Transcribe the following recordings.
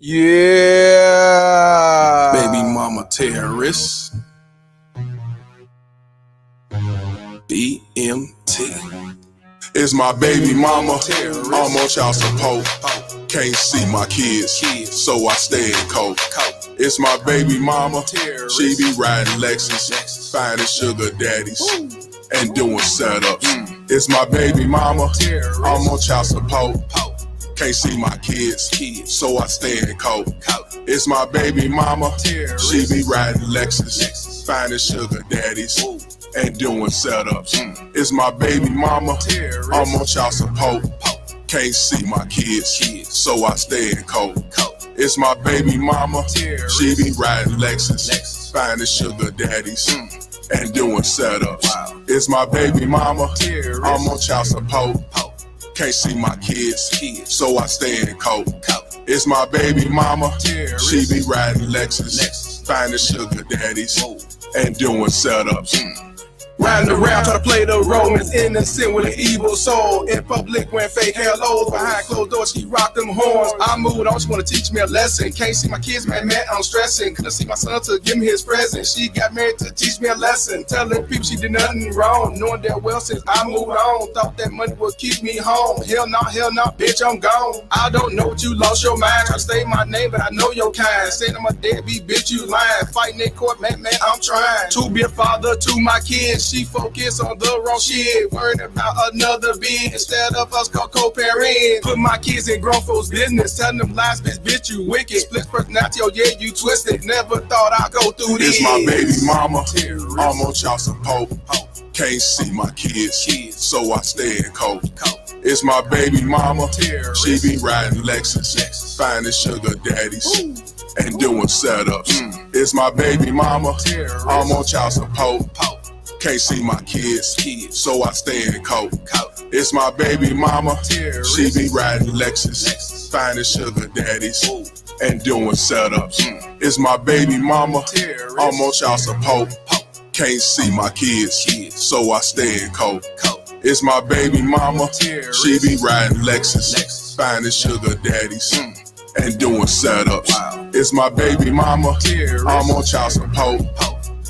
Yeah. Baby mama terrorist. BMT. It's my baby mama. I'm on child support. Can't see my kids, so I stay in coke. It's my baby mama. She be riding Lexus, finding sugar daddies and doing setups. It's my baby mama. I'm on child support. Can't see my kids, so I stay in coke. It's my baby mama. She be riding Lexus, finding sugar daddies and doing setups. It's my baby mama. I'm on child support. Can't see my kids, so I stay in coke. It's my baby mama. She be riding Lexus, finding sugar daddies and doing setups. It's my baby mama. I'm on child support. Can't see my kids, so I stay in coke. It's my baby mama. She be riding Lexus, finding sugar daddies and doing setups. Riding around, try to play the role, Miss Innocent with an evil soul. In public, wearing fake halos, behind closed doors, she rock them horns. I moved on, she wanna teach me a lesson. Can't see my kids, man, I'm stressing. Couldn't see my son to give me his present. She got married to teach me a lesson. Telling people she did nothing wrong, knowing that well since I moved on. Thought that money would keep me home. Hell no, bitch, I'm gone. I don't know what you lost your mind. Try to say my name, but I know your kind. Saying I'm a deadbeat, bitch, you lying. Fighting in court, man, I'm trying to be a father to my kids. She focus on the wrong shit, worried about another being instead of us co-parenting. Put my kids in grown folks' business, telling them lies, bitch, you wicked. Split personality, oh yeah, you twisted. Never thought I'd go through this. It's my baby mama. I'm on child support. Can't see my kids, so I stay in cold. It's my baby mama, she be riding Lexus, finding sugar daddies and doing setups. It's my baby mama, I'm on child support. Can't see my kids, so I stay in cold. It's my baby mama, she be riding Lexus, finding sugar daddies and doing setups. It's my baby mama, I'm on child support. Can't see my kids, so I stay in cold. It's my baby mama, she be riding Lexus, finding sugar daddies and doing setups. It's my baby mama, I'm on child support.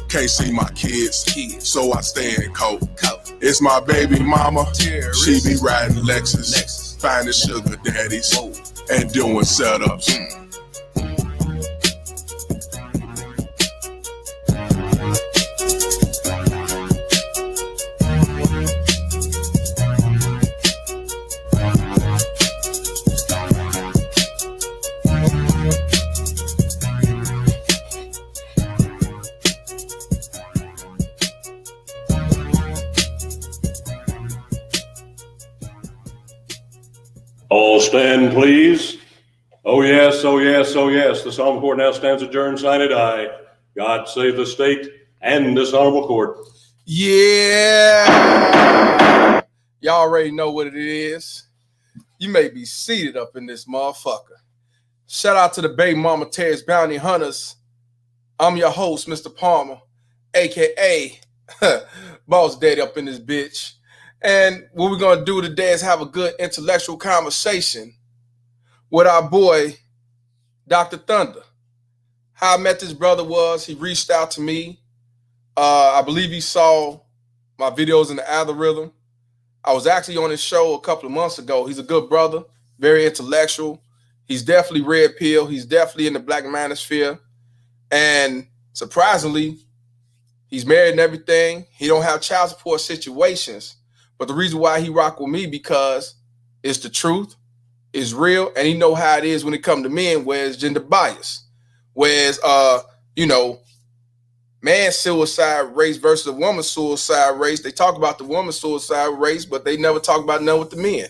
Can't see my kids, so I stay in cold. It's my baby mama, she be riding Lexus, finding sugar daddies and doing setups. All stand, please. Oh, yes, oh, yes, oh, yes. This honorable court now stands adjourned, sine die. God save the state and this honorable court. Yeah. Y'all already know what it is. You may be seated up in this motherfucker. Shout out to the Baby Mama Terry's Bounty Hunters. I'm your host, Mr. Palmer, a.k.a. Boss Daddy up in this bitch. And what we're going to do today is have a good intellectual conversation with our boy, Dr. Thunder. How I met this brother was he reached out to me. I believe he saw my videos in the algorithm. I was actually on his show a couple of months ago. He's a good brother, very intellectual. He's definitely red pill. He's definitely in the black manosphere. And surprisingly, he's married and everything. He don't have child support situations. But the reason why he rock with me because it's the truth, it's real, and he know how it is when it come to men, where it's gender bias. Whereas, man suicide race versus a woman suicide race. They talk about the woman suicide race, but they never talk about none with the men.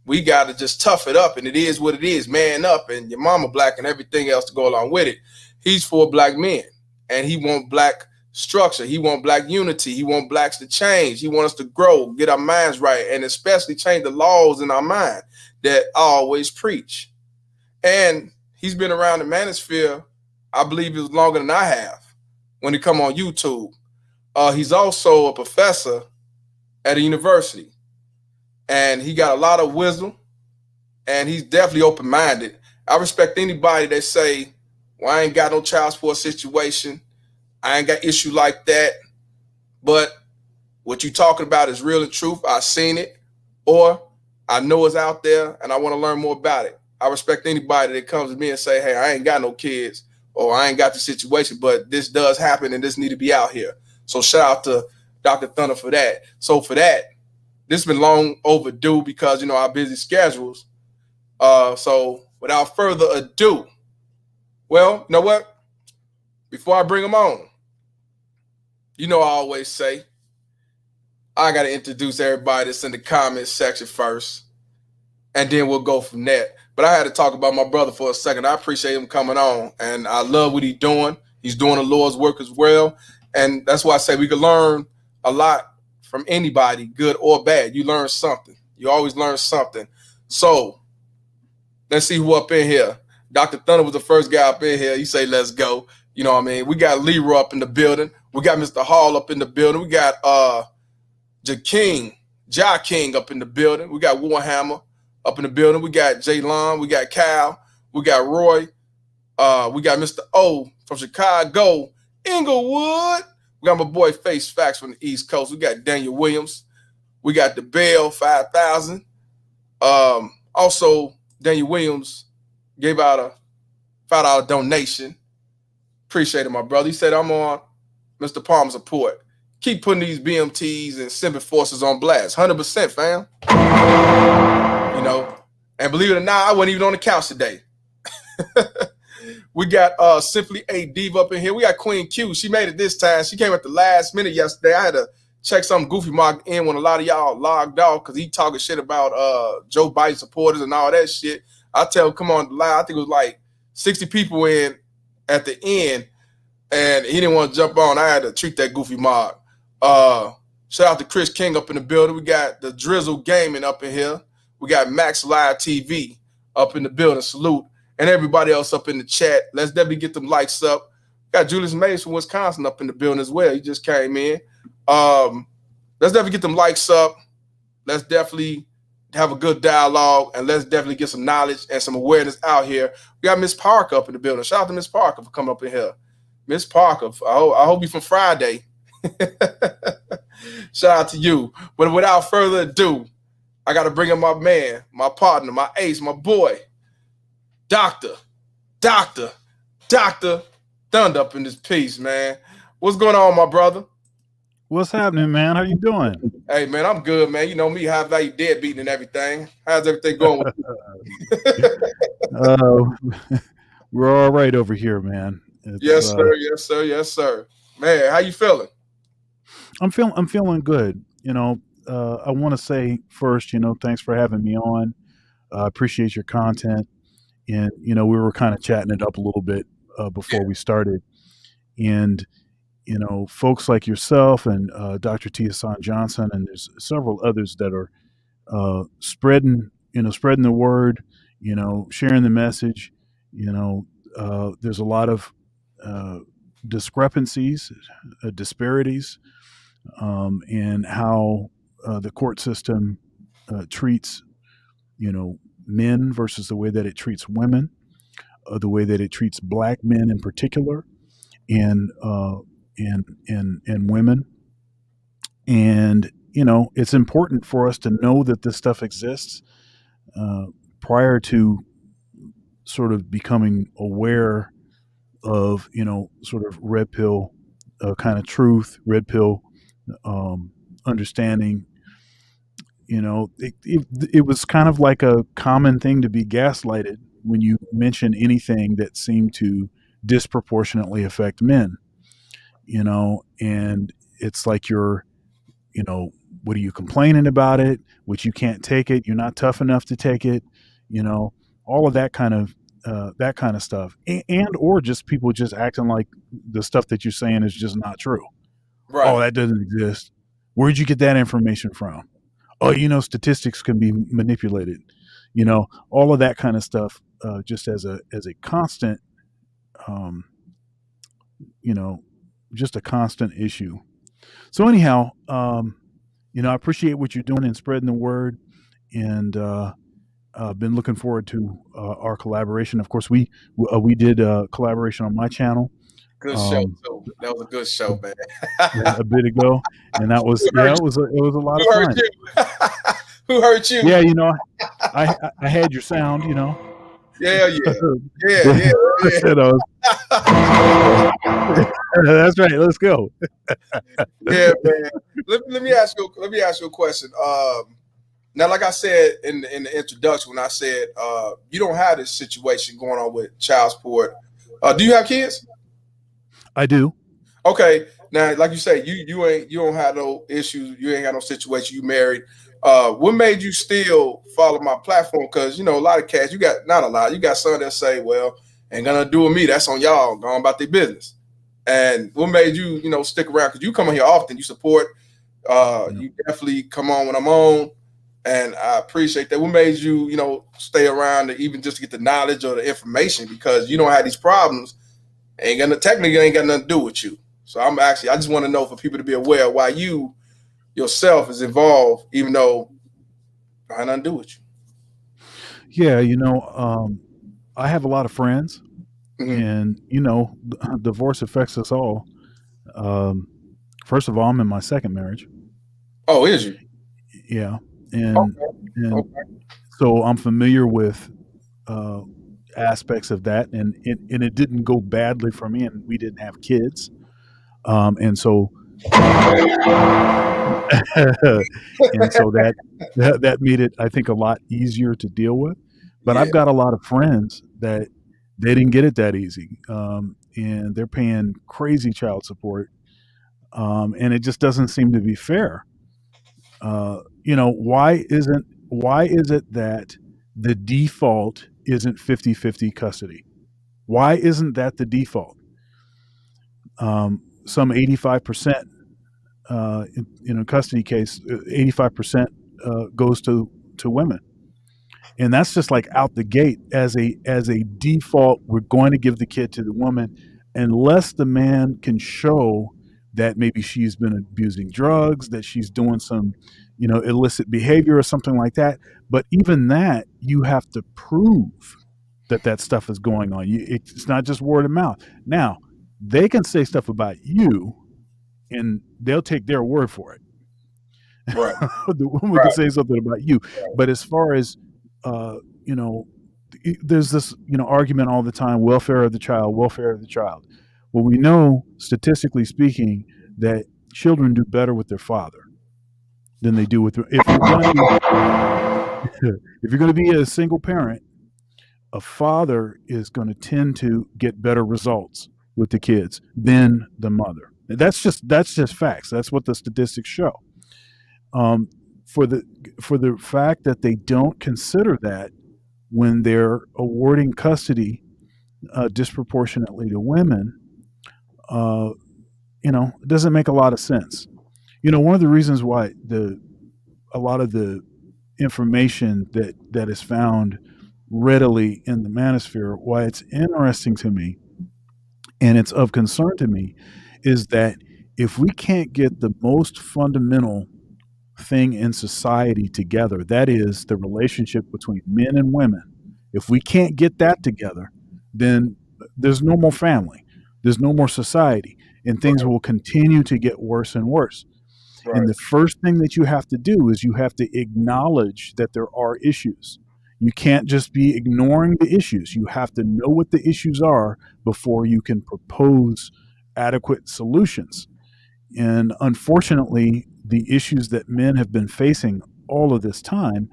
We got to just tough it up, and it is what it is. Man up, and your mama black and everything else to go along with it. He's for black men, and he want black structure. He want black unity. He want blacks to change. He wants us to grow, get our minds right, and especially change the laws in our mind that I always preach. And he's been around the manosphere, I believe it was longer than I have when he come on YouTube. He's also a professor at a university, and he got a lot of wisdom, and he's definitely open-minded. I respect anybody that say, well, I ain't got no child support situation. I ain't got issue like that, but what you talking about is real and truth. I seen it, or I know it's out there, and I want to learn more about it. I respect anybody that comes to me and say, hey, I ain't got no kids, or I ain't got the situation, but this does happen, and this need to be out here. So shout out to Dr. Thunder for that. So for that, this has been long overdue because, our busy schedules. So without further ado, well, you know what? Before I bring them on, I always say, I got to introduce everybody that's in the comments section first, and then we'll go from there. But I had to talk about my brother for a second. I appreciate him coming on, and I love what he's doing. He's doing the Lord's work as well, and that's why I say we can learn a lot from anybody, good or bad. You learn something. You always learn something. So let's see who up in here. Dr. Thunder was the first guy up in here. He say, let's go. You know what I mean? We got Leroy up in the building. We got Mr. Hall up in the building. We got Ja King up in the building. We got Warhammer up in the building. We got Jaylon. We got Kyle. We got Roy. We got Mr. O from Chicago, Inglewood. We got my boy Face Facts from the East Coast. We got Daniel Williams. We got the Bell 5000. Also, Daniel Williams gave out a $5 donation. Appreciate it, my brother. He said, I'm on Mr. Palmer's support. Keep putting these BMTs and Simba forces on blast. 100%, fam. And believe it or not, I wasn't even on the couch today. We got Simply a Diva up in here. We got Queen Q. She made it this time. She came at the last minute yesterday. I had to check some goofy mock in when a lot of y'all logged off because he talking shit about Joe Biden supporters and all that shit. I tell him, come on the live. I think it was like 60 people in at the end, and he didn't want to jump on. I had to treat that goofy mock. Shout out to Chris King up in the building. We got the Drizzle Gaming up in here. We got Max Live TV up in the building. Salute. And everybody else up in the chat. Let's definitely get them likes up. Got Julius Mays from Wisconsin up in the building as well. He just came in. Let's definitely get them likes up. Let's definitely have a good dialogue, and let's definitely get some knowledge and some awareness out here. We got Miss Parker up in the building. Shout out to Miss Parker for coming up in here. Miss Parker, I hope you from Friday. Shout out to you. But without further ado, I got to bring in my man, my partner, my ace, my boy, Dr. Thunder up in this piece, man. What's going on, my brother? What's happening, man? How you doing? Hey, man, I'm good, man. You know me, high value deadbeat and everything. How's everything going with you? We're all right over here, man. Yes, sir. Yes, sir. Yes, sir. Man, how you feeling? I'm feeling good. You know, I want to say first, thanks for having me on. I appreciate your content. And, we were kind of chatting it up a little bit before we started. And, folks like yourself and Dr. T. Hassan Johnson, and there's several others that are spreading the word, sharing the message. There's a lot of discrepancies, disparities in how the court system treats, men versus the way that it treats women, the way that it treats Black men in particular, and women. And, it's important for us to know that this stuff exists prior to sort of becoming aware of, sort of red pill kind of truth, red pill understanding. It was kind of like a common thing to be gaslighted when you mention anything that seemed to disproportionately affect men, and it's like you're, what are you complaining about it? Which you can't take it. You're not tough enough to take it, all of that kind of stuff, and or just people just acting like the stuff that you're saying is just not true. Right. Oh, that doesn't exist. Where'd you get that information from? Oh, statistics can be manipulated. All of that kind of stuff, just as a constant, just a constant issue. So anyhow, I appreciate what you're doing in spreading the word, and I've been looking forward to our collaboration. Of course, we did a collaboration on my channel. Good show too. That was a good show, man. A bit ago, and that was it was a lot of fun. Who hurt you? Yeah, I had your sound. Yeah. That's right. Let's go. Yeah, man. Let me ask you a question. Now, like I said in the introduction, when I said you don't have this situation going on with child support, do you have kids? I do. Okay. Now, like you say, you don't have no issues. You ain't got no situation. You married. What made you still follow my platform? Because a lot of cats, you got not a lot. You got some that say, "Well, ain't gonna do with me. That's on y'all. Going about their business." And what made you, stick around? Because you come on here often. You support. You definitely come on when I'm on, and I appreciate that. What made you, stay around to even just to get the knowledge or the information? Because you don't have these problems. Technically ain't got nothing to do with you. So I just want to know for people to be aware why you yourself is involved, even though I had nothing to do with you. Yeah, I have a lot of friends, and divorce affects us all. First of all, I'm in my second marriage. Oh, is you? Yeah, and so I'm familiar with aspects of that, and it didn't go badly for me, and we didn't have kids, and so that made it, I think, a lot easier to deal with. But I've got a lot of friends that they didn't get it that easy, and they're paying crazy child support, and it just doesn't seem to be fair. Why is it that the default isn't 50-50 custody? Why isn't that the default? Some 85% in a custody case, 85% goes to women, and that's just like out the gate as a default. We're going to give the kid to the woman, unless the man can show that maybe she's been abusing drugs, that she's doing some, illicit behavior or something like that. But even that, you have to prove that stuff is going on. It's not just word of mouth. Now, they can say stuff about you, and they'll take their word for it. Right. The woman can say something about you, but as far as there's this argument all the time: welfare of the child, welfare of the child. Well, we know statistically speaking that children do better with their father than they do with if you're going to be a single parent. A father is going to tend to get better results with the kids than the mother. That's just facts. That's what the statistics show. For the fact that they don't consider that when they're awarding custody disproportionately to women, it doesn't make a lot of sense. One of the reasons why a lot of the information that is found readily in the manosphere, why it's interesting to me and it's of concern to me, is that if we can't get the most fundamental thing in society together, that is the relationship between men and women, if we can't get that together, then there's no more family, there's no more society, and things will continue to get worse and worse. Right. And the first thing that you have to do is you have to acknowledge that there are issues. You can't just be ignoring the issues. You have to know what the issues are before you can propose adequate solutions. And unfortunately, the issues that men have been facing all of this time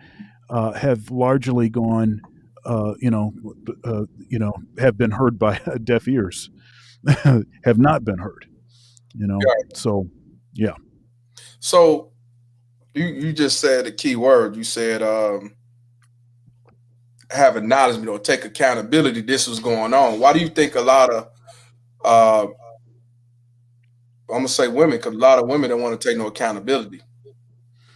have largely gone, have been heard by deaf ears, have not been heard. So, yeah. So you just said a key word. You said have acknowledgement or take accountability. This was going on. Why do you think a lot of I'm gonna say women, because a lot of women don't want to take no accountability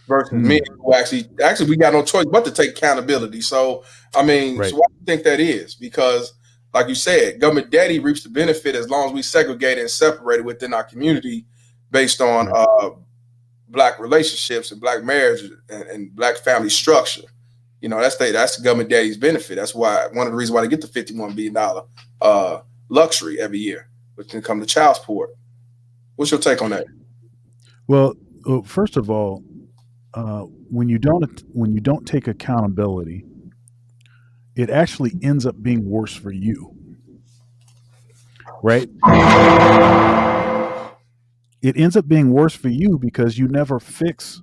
versus men who actually we got no choice but to take accountability. So I mean, Right. So why do you think that is? Because like you said, government daddy reaps the benefit as long as we segregate and separate it within our community based on black relationships and black marriage and black family structure. That's the government daddy's benefit. That's why one of the reasons why they get the $51 billion luxury every year, which can come to child support. What's your take on that? Well, first of all, when you don't take accountability, it actually ends up being worse for you, right? It ends up being worse for you because you never fix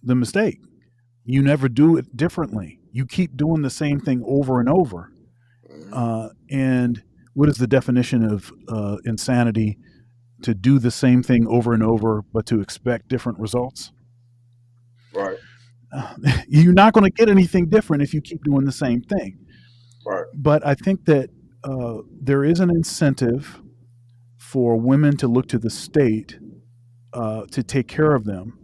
the mistake. You never do it differently. You keep doing the same thing over and over. And what is the definition of insanity? To do the same thing over and over, but to expect different results. Right. You're not going to get anything different if you keep doing the same thing. Right. But I think that there is an incentive for women to look to the state to take care of them,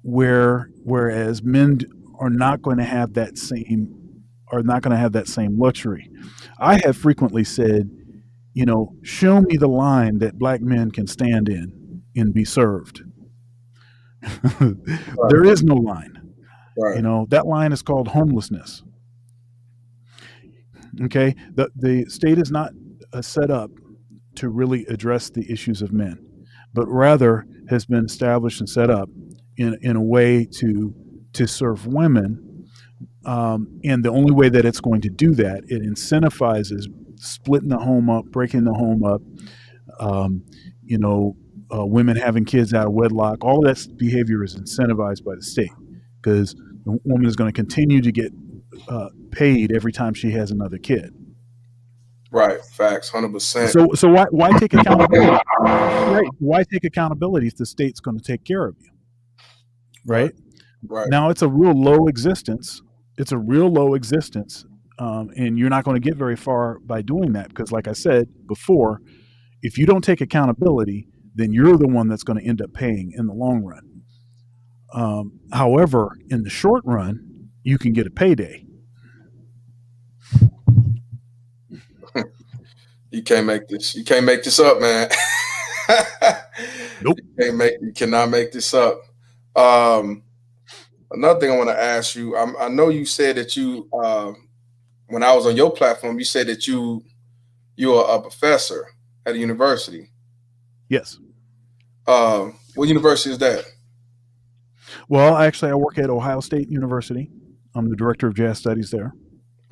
whereas men are not going to have that same luxury. I have frequently said, show me the line that black men can stand in and be served. There is no line. Right. That line is called homelessness. Okay, the state is not set up to really address the issues of men, but rather has been established and set up in a way to serve women. And the only way that it's going to do that, it incentivizes splitting the home up, breaking the home up, women having kids out of wedlock. All of that behavior is incentivized by the state because the woman is going to continue to get paid every time she has another kid. Right. Facts. 100%. So why take accountability? Right. Why take accountability if the state's going to take care of you? Right. Right. Now it's a real low existence. It's a real low existence. And you're not going to get very far by doing that because, like I said before, if you don't take accountability, then you're the one that's going to end up paying in the long run. However, in the short run, you can get a payday. You can't make this. You can't make this up, man. Nope. You cannot make this up. Another thing I want to ask you. I know you said that you, when I was on your platform, you said that you're a professor at a university. Yes. What university is that? Well, actually, I work at Ohio State University. I'm the director of jazz studies there.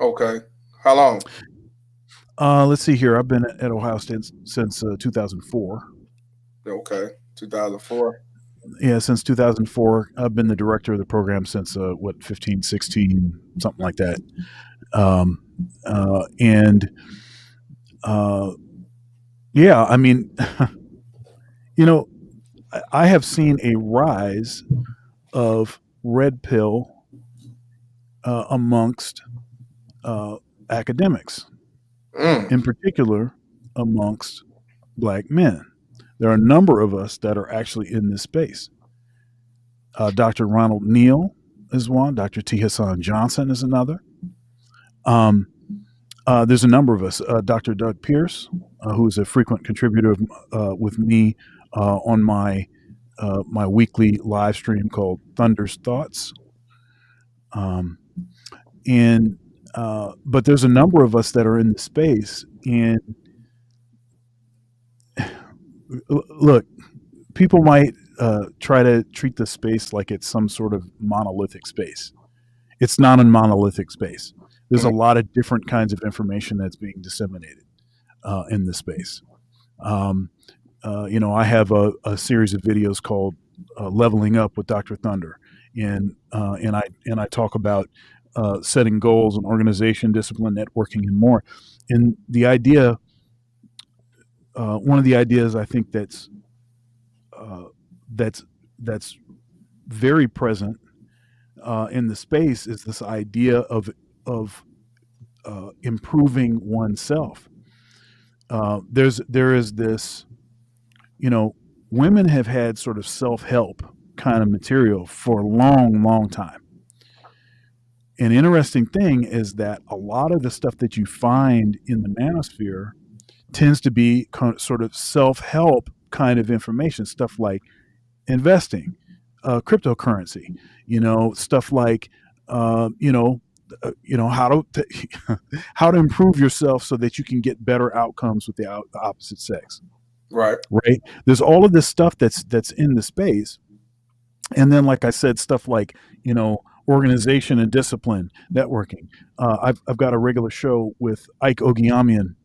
Okay. How long? Let's see here. I've been at Ohio State since 2004. Okay. 2004. Yeah, since 2004. I've been the director of the program since 15, 16, something like that. Yeah, I mean, I have seen a rise of red pill amongst academics, in particular amongst Black men. There are a number of us that are actually in this space. Dr. Ronald Neal is one. Dr. T. Hassan Johnson is another. There's a number of us. Dr. Doug Pierce, who is a frequent contributor with me on my weekly live stream called Thunder's Thoughts. But there's a number of us that are in the space. And look, people might try to treat the space like it's some sort of monolithic space. It's not a monolithic space. There's a lot of different kinds of information that's being disseminated in this space. I have a series of videos called Leveling Up with Dr. Thunder, and I talk about setting goals and organization, discipline, networking, and more. And the idea, one of the ideas I think that's very present in the space is this idea of improving oneself. There is this, women have had sort of self-help kind of material for a long, long time. An interesting thing is that a lot of the stuff that you find in the manosphere tends to be sort of self-help kind of information, stuff like investing, cryptocurrency, stuff like, how to improve yourself so that you can get better outcomes with the opposite sex. Right. There's all of this stuff that's in the space. And then, like I said, stuff like, organization and discipline, networking. I've got a regular show with Ike Ogiamian,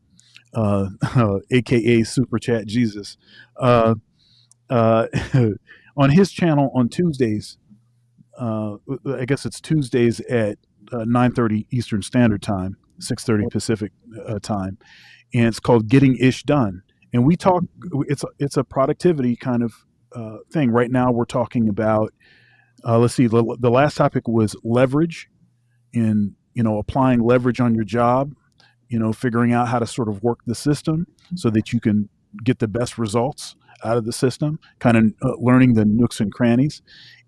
aka Super Chat Jesus, on his channel on Tuesdays. I guess it's Tuesdays at 9:30 Eastern Standard Time, 6:30 Pacific time, and it's called Getting Ish Done. And we talk. It's a productivity kind of thing. Right now, we're talking about. Let's see. The last topic was leverage, in applying leverage on your job. Figuring out how to sort of work the system so that you can get the best results out of the system. Kind of learning the nooks and crannies,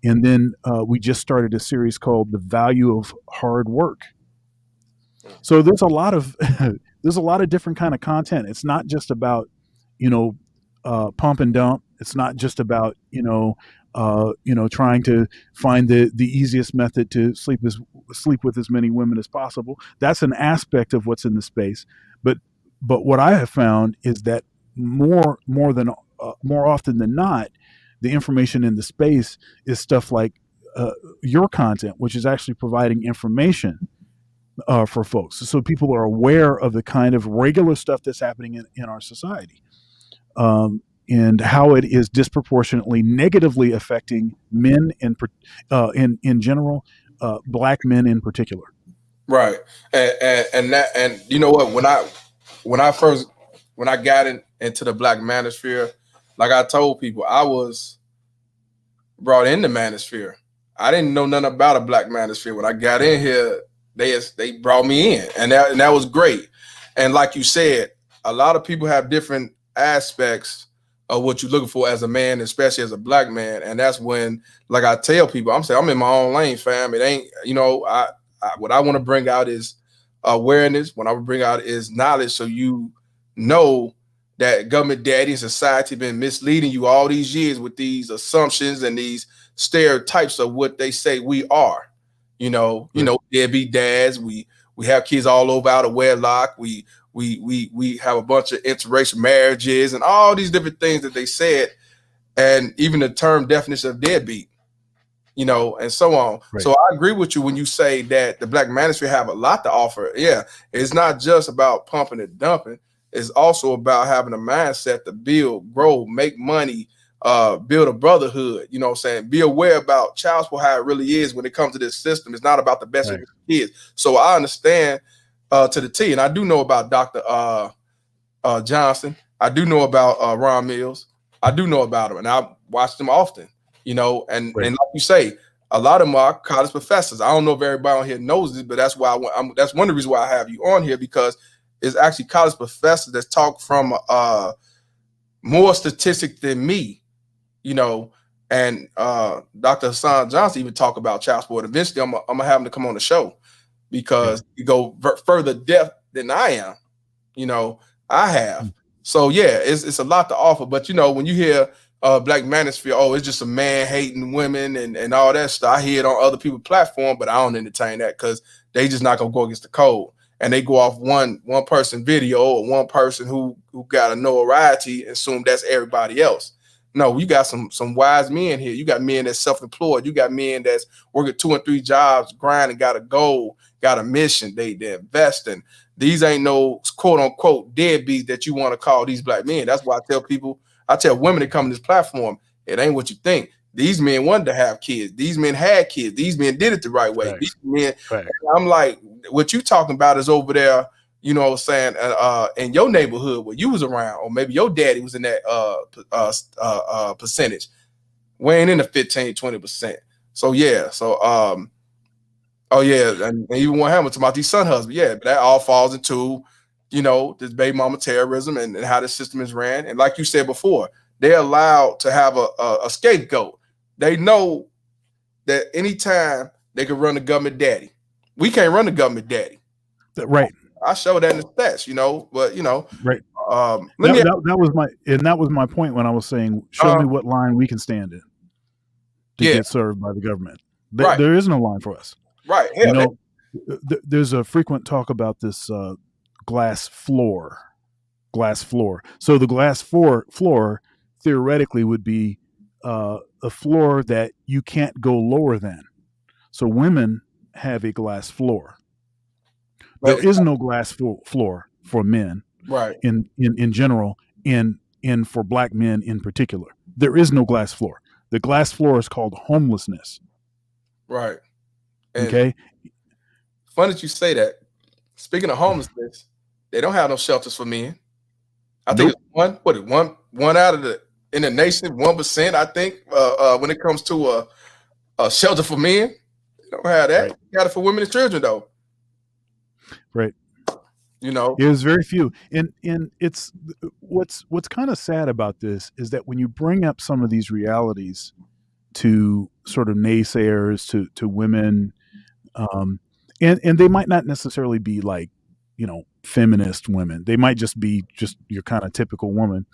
and then we just started a series called "The Value of Hard Work." So there's a lot of different kind of content. It's not just about pump and dump. It's not just about trying to find the easiest method to sleep with as many women as possible. That's an aspect of what's in the space. But what I have found is that more often than not, the information in the space is stuff like your content, which is actually providing information for folks, so people are aware of the kind of regular stuff that's happening in our society. And how it is disproportionately negatively affecting men in general, Black men in particular. Right. And you know what? when I got into the Black manosphere, like I told people, I was brought in the manosphere. I didn't know nothing about a Black manosphere. When I got in here, they brought me in, and that was great. And like you said, a lot of people have different aspects of what you're looking for as a man, especially as a Black man. And that's when, like I tell people, I'm saying I'm in my own lane, fam. It ain't, what I want to bring out is awareness. What I would bring out is knowledge, so you know that government daddy and society been misleading you all these years with these assumptions and these stereotypes of what they say we are. Deadbeat dads. We have kids all over out of wedlock. We have a bunch of interracial marriages and all these different things that they said, and even the term definition of deadbeat, and so on. Right. So I agree with you when you say that the Black manosphere have a lot to offer. Yeah, it's not just about pumping and dumping. It's also about having a mindset to build, grow, make money, build a brotherhood. You know what I'm saying? Be aware about child support, how it really is when it comes to this system. It's not about the best of the kids. So I understand to the T, and I do know about Dr. Johnson. I do know about Ron Mills. I do know about him, and I watch them often. And like you say, a lot of them are college professors. I don't know if everybody on here knows this, but that's why that's one of the reasons why I have you on here, because it's actually college professors that talk from more statistic than me, and Dr. Hassan Johnson even talk about child support. Eventually, I'm gonna have him to come on the show, because you go further depth than I am. I have. So yeah, it's a lot to offer. But when you hear Black manosphere, oh, it's just a man hating women and all that stuff. I hear it on other people's platform, but I don't entertain that, because they just not gonna go against the code. And they go off one person video or one person who got a notoriety and assume that's everybody else. No, you got some wise men here. You got men that's self-employed. You got men that's working 2 and 3 jobs, grinding, got a goal, got a mission. They invest in. These ain't no quote unquote deadbeats that you want to call these Black men. That's why I tell women that come to this platform, it ain't what you think. These men wanted to have kids. These men had kids. These men did it the right way. These men, I'm like, what you talking about is over there, you know what I'm saying, in your neighborhood where you was around, or maybe your daddy was in that percentage, weighing in the 15-20%. So yeah, and even one Hamilton about these son husbands, but that all falls into, this baby mama terrorism and how the system is ran. And like you said before, they're allowed to have a scapegoat. They know that anytime they can run the government daddy. We can't run the government daddy. Right. I show that in the stats, but right. That was my point when I was saying, show me what line we can stand in to get served by the government. There is no line for us. Right. There's a frequent talk about this glass floor. So the glass floor theoretically would be a floor that you can't go lower than. So women have a glass floor. There is no glass floor for men, right? In general, in for Black men in particular, there is no glass floor. The glass floor is called homelessness. Right. And okay. Funny that you say that. Speaking of homelessness, they don't have no shelters for men. I think it's one out of in the nation, 1%. I think when it comes to a shelter for men. Don't have that. Right. You got it for women and children, though. Right. It was very few. And it's what's kind of sad about this is that when you bring up some of these realities to sort of naysayers, to women, and they might not necessarily be like, feminist women. They might just be your kind of typical woman.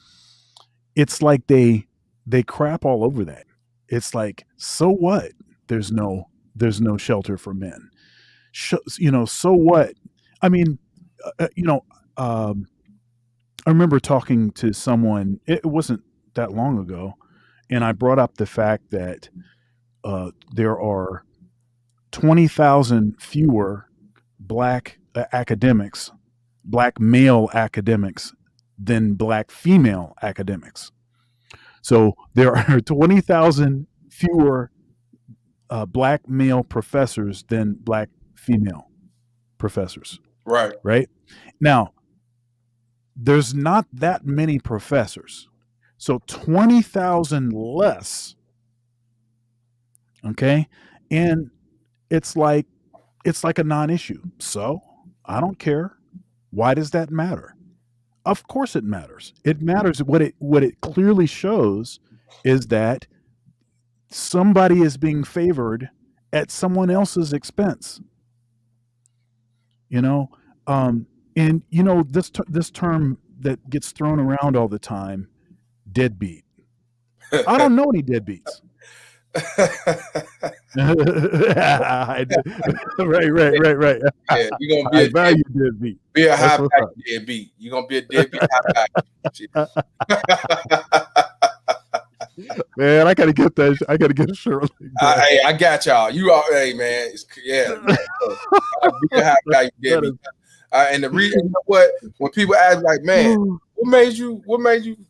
It's like they crap all over that. It's like, so what? There's no shelter for men. So what? I mean, I remember talking to someone, it wasn't that long ago, and I brought up the fact that there are 20,000 fewer Black academics, Black male academics, than Black female academics. So there are 20,000 fewer Black male professors than Black female professors. Right. Right. Now, there's not that many professors. So 20,000 less. Okay. And it's like a non-issue. So I don't care. Why does that matter? Of course it matters. It matters. What it clearly shows is that somebody is being favored at someone else's expense. You know, and you know this term that gets thrown around all the time, deadbeat. I don't know any deadbeats. Right. Yeah, you're gonna I value deadbeat. be a high That's what's value up. deadbeat. You're gonna be a deadbeat high value. Man, I gotta get that. I gotta get a shirt like that. Hey, I got y'all. You are, hey man, yeah. I'll be a high value deadbeat. And the reason, you know what, when people ask like, man, what made you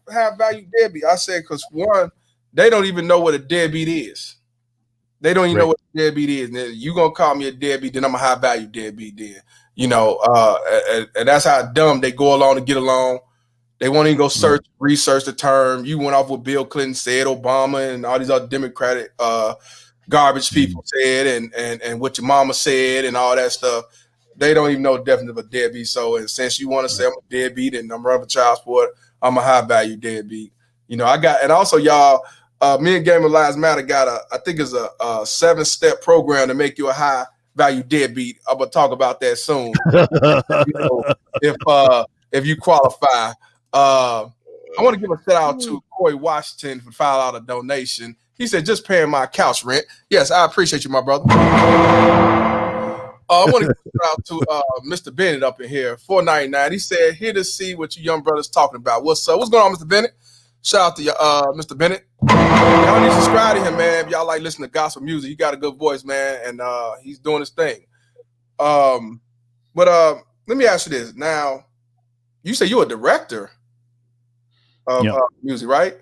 high value deadbeat? I said, because one, they don't even know what a deadbeat is. They don't even know what a deadbeat is. And you gonna call me a deadbeat, then I'm a high value deadbeat. Then you know, and that's how dumb they go along to get along. They won't even go research the term. You went off what Bill Clinton said, Obama, and all these other Democratic garbage people said, and what your mama said, and all that stuff. They don't even know the definition of a deadbeat. So, and since you want to say I'm a deadbeat and I'm running for child support, I'm a high value deadbeat. You know, and also y'all, me and Game of Lives Matter got I think it's a 7-step program to make you a high value deadbeat. I'm gonna talk about that soon. You know, if you qualify. I want to give a shout out to Corey Washington for filing out a donation. He said, just paying my couch rent. Yes, I appreciate you, my brother. I want to give a shout out to Mr. Bennett up in here, $4.99. He said, here to see what you young brothers talking about. What's up? What's going on, Mr. Bennett? Shout out to Mr. Bennett. Y'all need to subscribe to him, man. If y'all like listening to gospel music, you got a good voice, man, and he's doing his thing. But let me ask you this. Now, you say you're a director of music, right?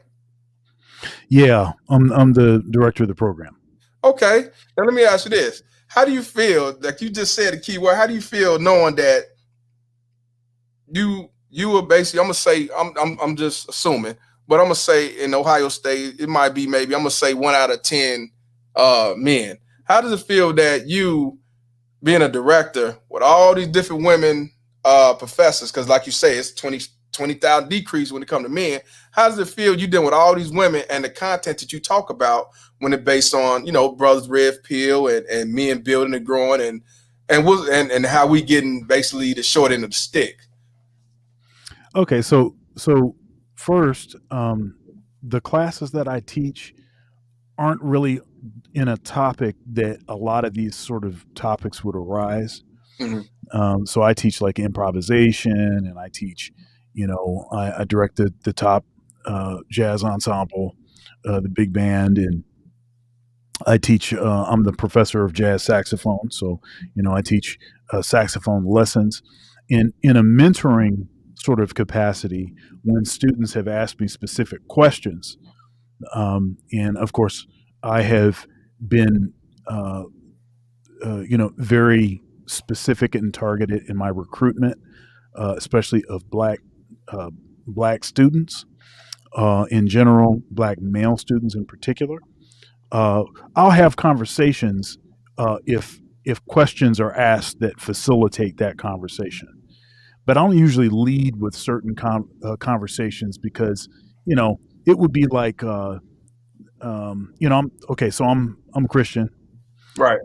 Yeah, I'm the director of the program. Okay. Now let me ask you this. How do you feel, like you just said a key word, how do you feel knowing that you were basically, I'm gonna say, I'm just assuming, but I'm gonna say in Ohio State, it might be maybe, I'm gonna say 1 out of 10 men. How does it feel that you being a director with all these different women professors, because like you say, it's 20,000 decrease when it comes to men. How does it feel you dealing with all these women and the content that you talk about when it's based on, you know, brothers red pill and men building and growing and how we getting basically the short end of the stick? Okay, so first, the classes that I teach aren't really in a topic that a lot of these sort of topics would arise. Mm-hmm. So I teach like improvisation, and I teach, you know, I direct the top jazz ensemble, the big band, and I teach. I'm the professor of jazz saxophone, so you know I teach saxophone lessons in a mentoring sort of capacity when students have asked me specific questions, and of course I have been, you know, very specific and targeted in my recruitment, especially of black students in general, black male students in particular. I'll have conversations if questions are asked that facilitate that conversation, but I don't usually lead with certain conversations because, you know, it would be like, you know, I'm a Christian. Right.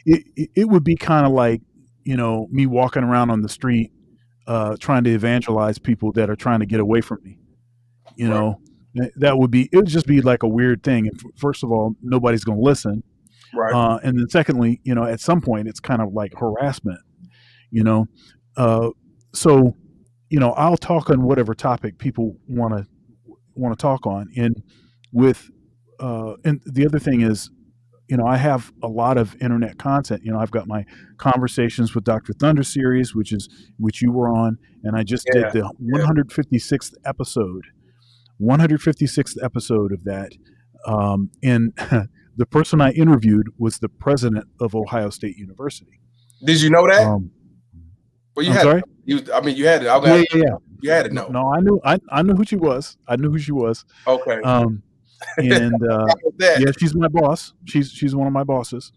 It would be kind of like, you know, me walking around on the street trying to evangelize people that are trying to get away from me. You know, it would just be like a weird thing. And first of all, nobody's going to listen. Right. And then secondly, you know, at some point it's kind of like harassment, you know? So, you know, I'll talk on whatever topic people want to talk on. And and the other thing is, you know, I have a lot of internet content. You know, I've got my Conversations with Dr. Thunder series, which you were on, and I just did the 156th episode. 156th episode of that. And the person I interviewed was the president of Ohio State University. Did you know that? Well, you had it. You had it. Yeah. You had to know. No, I knew who she was. I knew who she was. Okay. And yeah, she's my boss. She's one of my bosses.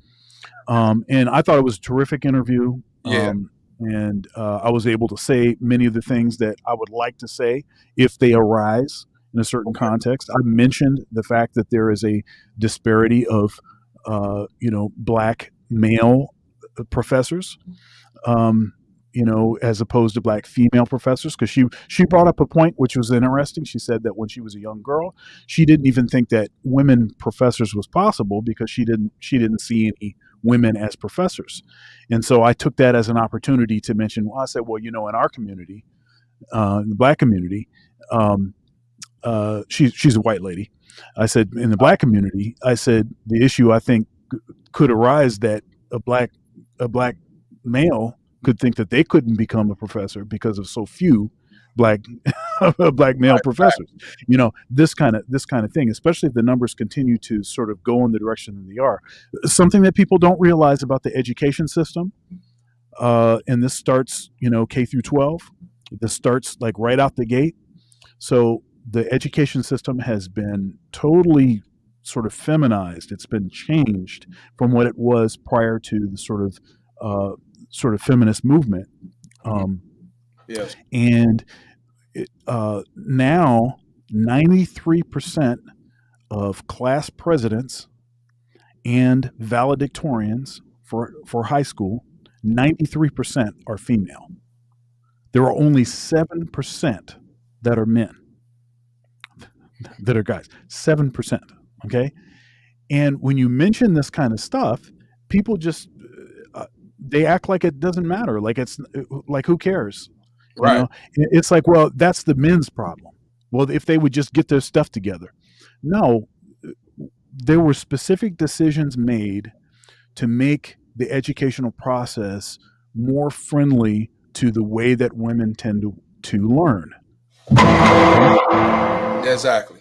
And I thought it was a terrific interview. Yeah. And I was able to say many of the things that I would like to say if they arise in a certain context. I mentioned the fact that there is a disparity of, black male professors, as opposed to black female professors. Because she brought up a point which was interesting. She said that when she was a young girl, she didn't even think that women professors was possible because she didn't see any women as professors. And so I took that as an opportunity to mention, I said, well, in our community, in the black community, she's a white lady. I said, in the black community, I said, the issue I think could arise that a black male could think that they couldn't become a professor because of so few black male professors. This kind of thing, especially if the numbers continue to sort of go in the direction that they are. Something that people don't realize about the education system, and this starts, K through 12. This starts like right out the gate. So the education system has been totally sort of feminized. It's been changed from what it was prior to the sort of feminist movement. Yes. And now 93% of class presidents and valedictorians for high school, 93% are female. There are only 7% that are men, that are guys. 7%. Okay. And when you mention this kind of stuff, people just they act like it doesn't matter. Like it's like, who cares? Right. It's like, well, that's the men's problem. Well, if they would just get their stuff together. No, there were specific decisions made to make the educational process more friendly to the way that women tend to learn. Exactly.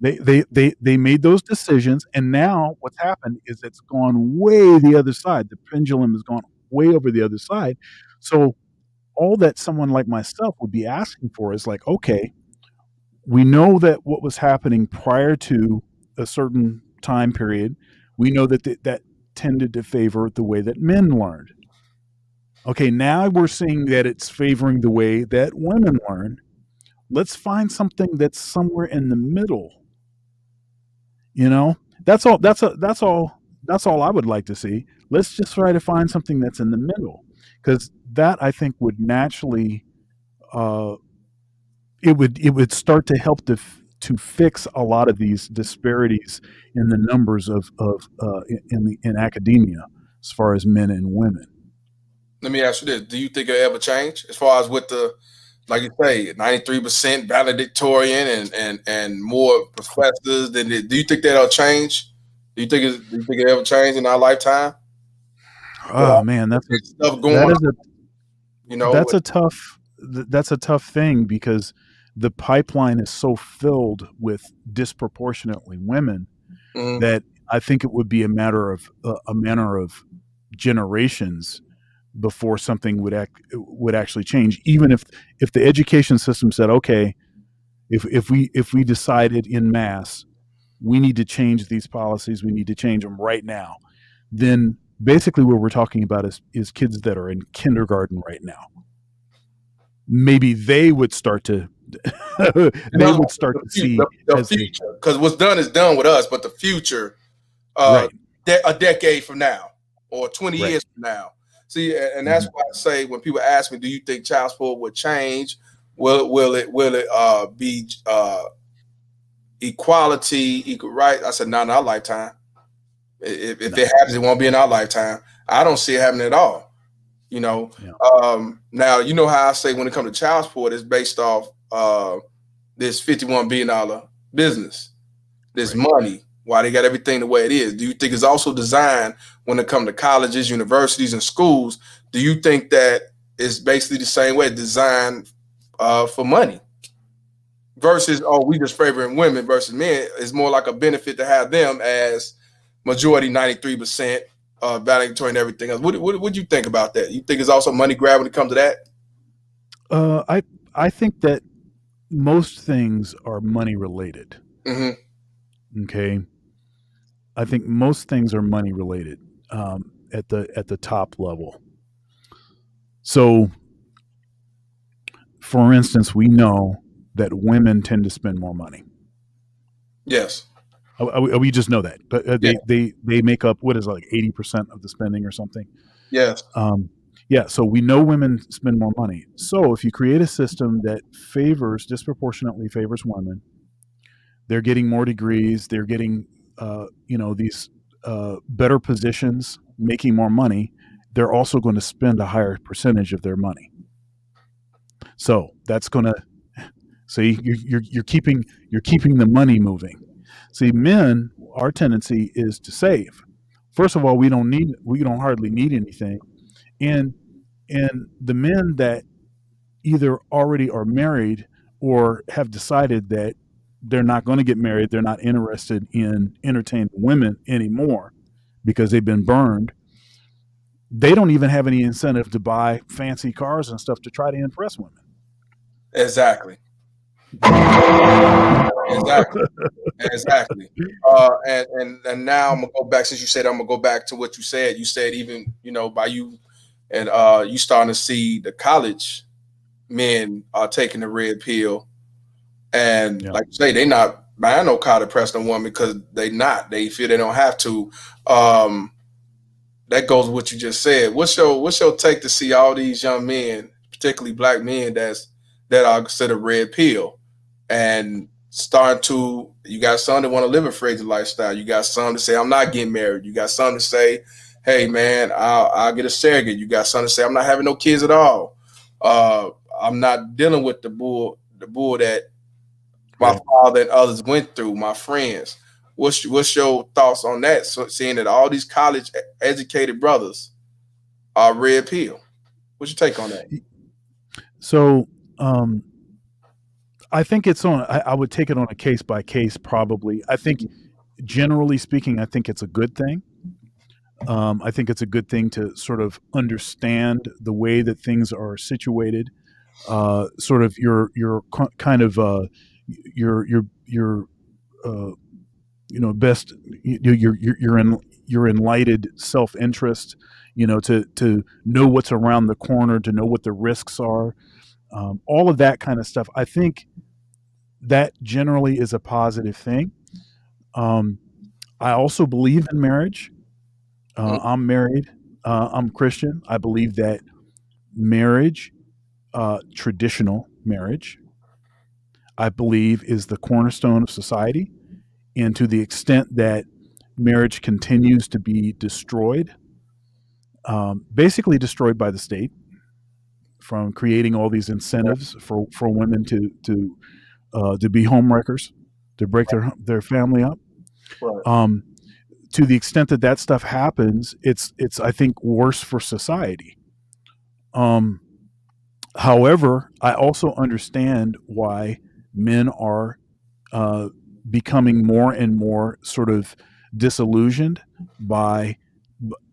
They made those decisions, and now what's happened is it's gone way the other side. The pendulum has gone way over the other side. So all that someone like myself would be asking for is like, okay, we know that what was happening prior to a certain time period, we know that that tended to favor the way that men learned. Okay, now we're seeing that it's favoring the way that women learn. Let's find something that's somewhere in the middle. That's all I would like to see. Let's just try to find something that's in the middle, because that, I think, would naturally it would start to help to fix a lot of these disparities in the numbers in academia as far as men and women. Let me ask you this: do you think it'll ever change as far as with the, like you say, 93% valedictorian and more professors? Do you think that'll change? Do you think it'll ever change in our lifetime? Oh man, that's a tough thing, because the pipeline is so filled with disproportionately women that I think it would be a matter of generations before something would actually change. Even if the education system said, okay, if we decided in mass we need to change these policies, we need to change them right now, then basically what we're talking about is kids that are in kindergarten right now. Maybe they would start to see the future, because what's done is done with us, but the future, right, a decade from now or 20 years from now. See, and that's why I say, when people ask me, do you think child support would change? Will it be equality, equal right? I said, not in our lifetime. If it happens, it won't be in our lifetime. I don't see it happening at all. Now, you know how I say when it comes to child support, it's based off this $51 billion business, this money, why they got everything the way it is. Do you think it's also designed when it comes to colleges, universities, and schools? Do you think that it's basically the same way, designed for money versus, we just favoring women versus men? It's more like a benefit to have them as majority, 93%. Valedictorian and everything else. What do you think about that? You think it's also money grab when it comes to that? I think that most things are money related. Mm-hmm. Okay, I think most things are money related at the top level. So, for instance, we know that women tend to spend more money. Yes. We just know that, but Yeah. they make up what is it, like 80% of the spending or something. Yes. Yeah, so we know women spend more money. So if you create a system that disproportionately favors women, they're getting more degrees, they're getting these better positions, making more money. They're also going to spend a higher percentage of their money. So that's going to you're keeping the money moving. See, men, our tendency is to save. First of all, we don't hardly need anything, and the men that either already are married or have decided that they're not going to get married, they're not interested in entertaining women anymore because they've been burned. They don't even have any incentive to buy fancy cars and stuff to try to impress women. Exactly. Exactly. And now I'm gonna go back, since you said, I'm gonna go back to what you said. You said, even, by you, and you starting to see the college men are taking the red pill, and like you say, they not buying no car to press no woman because they feel they don't have to. That goes with what you just said. What's your take to see all these young men, particularly black men, that are considered red pill, and you got some that want to live a crazy lifestyle. You got some to say, I'm not getting married. You got some to say, hey man, I'll get a surrogate. You got some to say, I'm not having no kids at all. I'm not dealing with the bull that my father and others went through, my friends. What's your thoughts on that? So, seeing that all these college educated brothers are red pill, what's your take on that? So I think I would take it on a case by case, probably. I think, generally speaking, I think it's a good thing. I think it's a good thing to sort of understand the way that things are situated. Sort of your kind of your best your enlightened self-interest, to know what's around the corner, to know what the risks are, all of that kind of stuff. I think that generally is a positive thing. I also believe in marriage. I'm married. I'm Christian. I believe that marriage, traditional marriage, I believe, is the cornerstone of society. And to the extent that marriage continues to be destroyed, basically destroyed by the state, from creating all these incentives for women to be homewreckers, to break their family up. Right. To the extent that stuff happens, it's I think worse for society. However, I also understand why men are becoming more and more sort of disillusioned by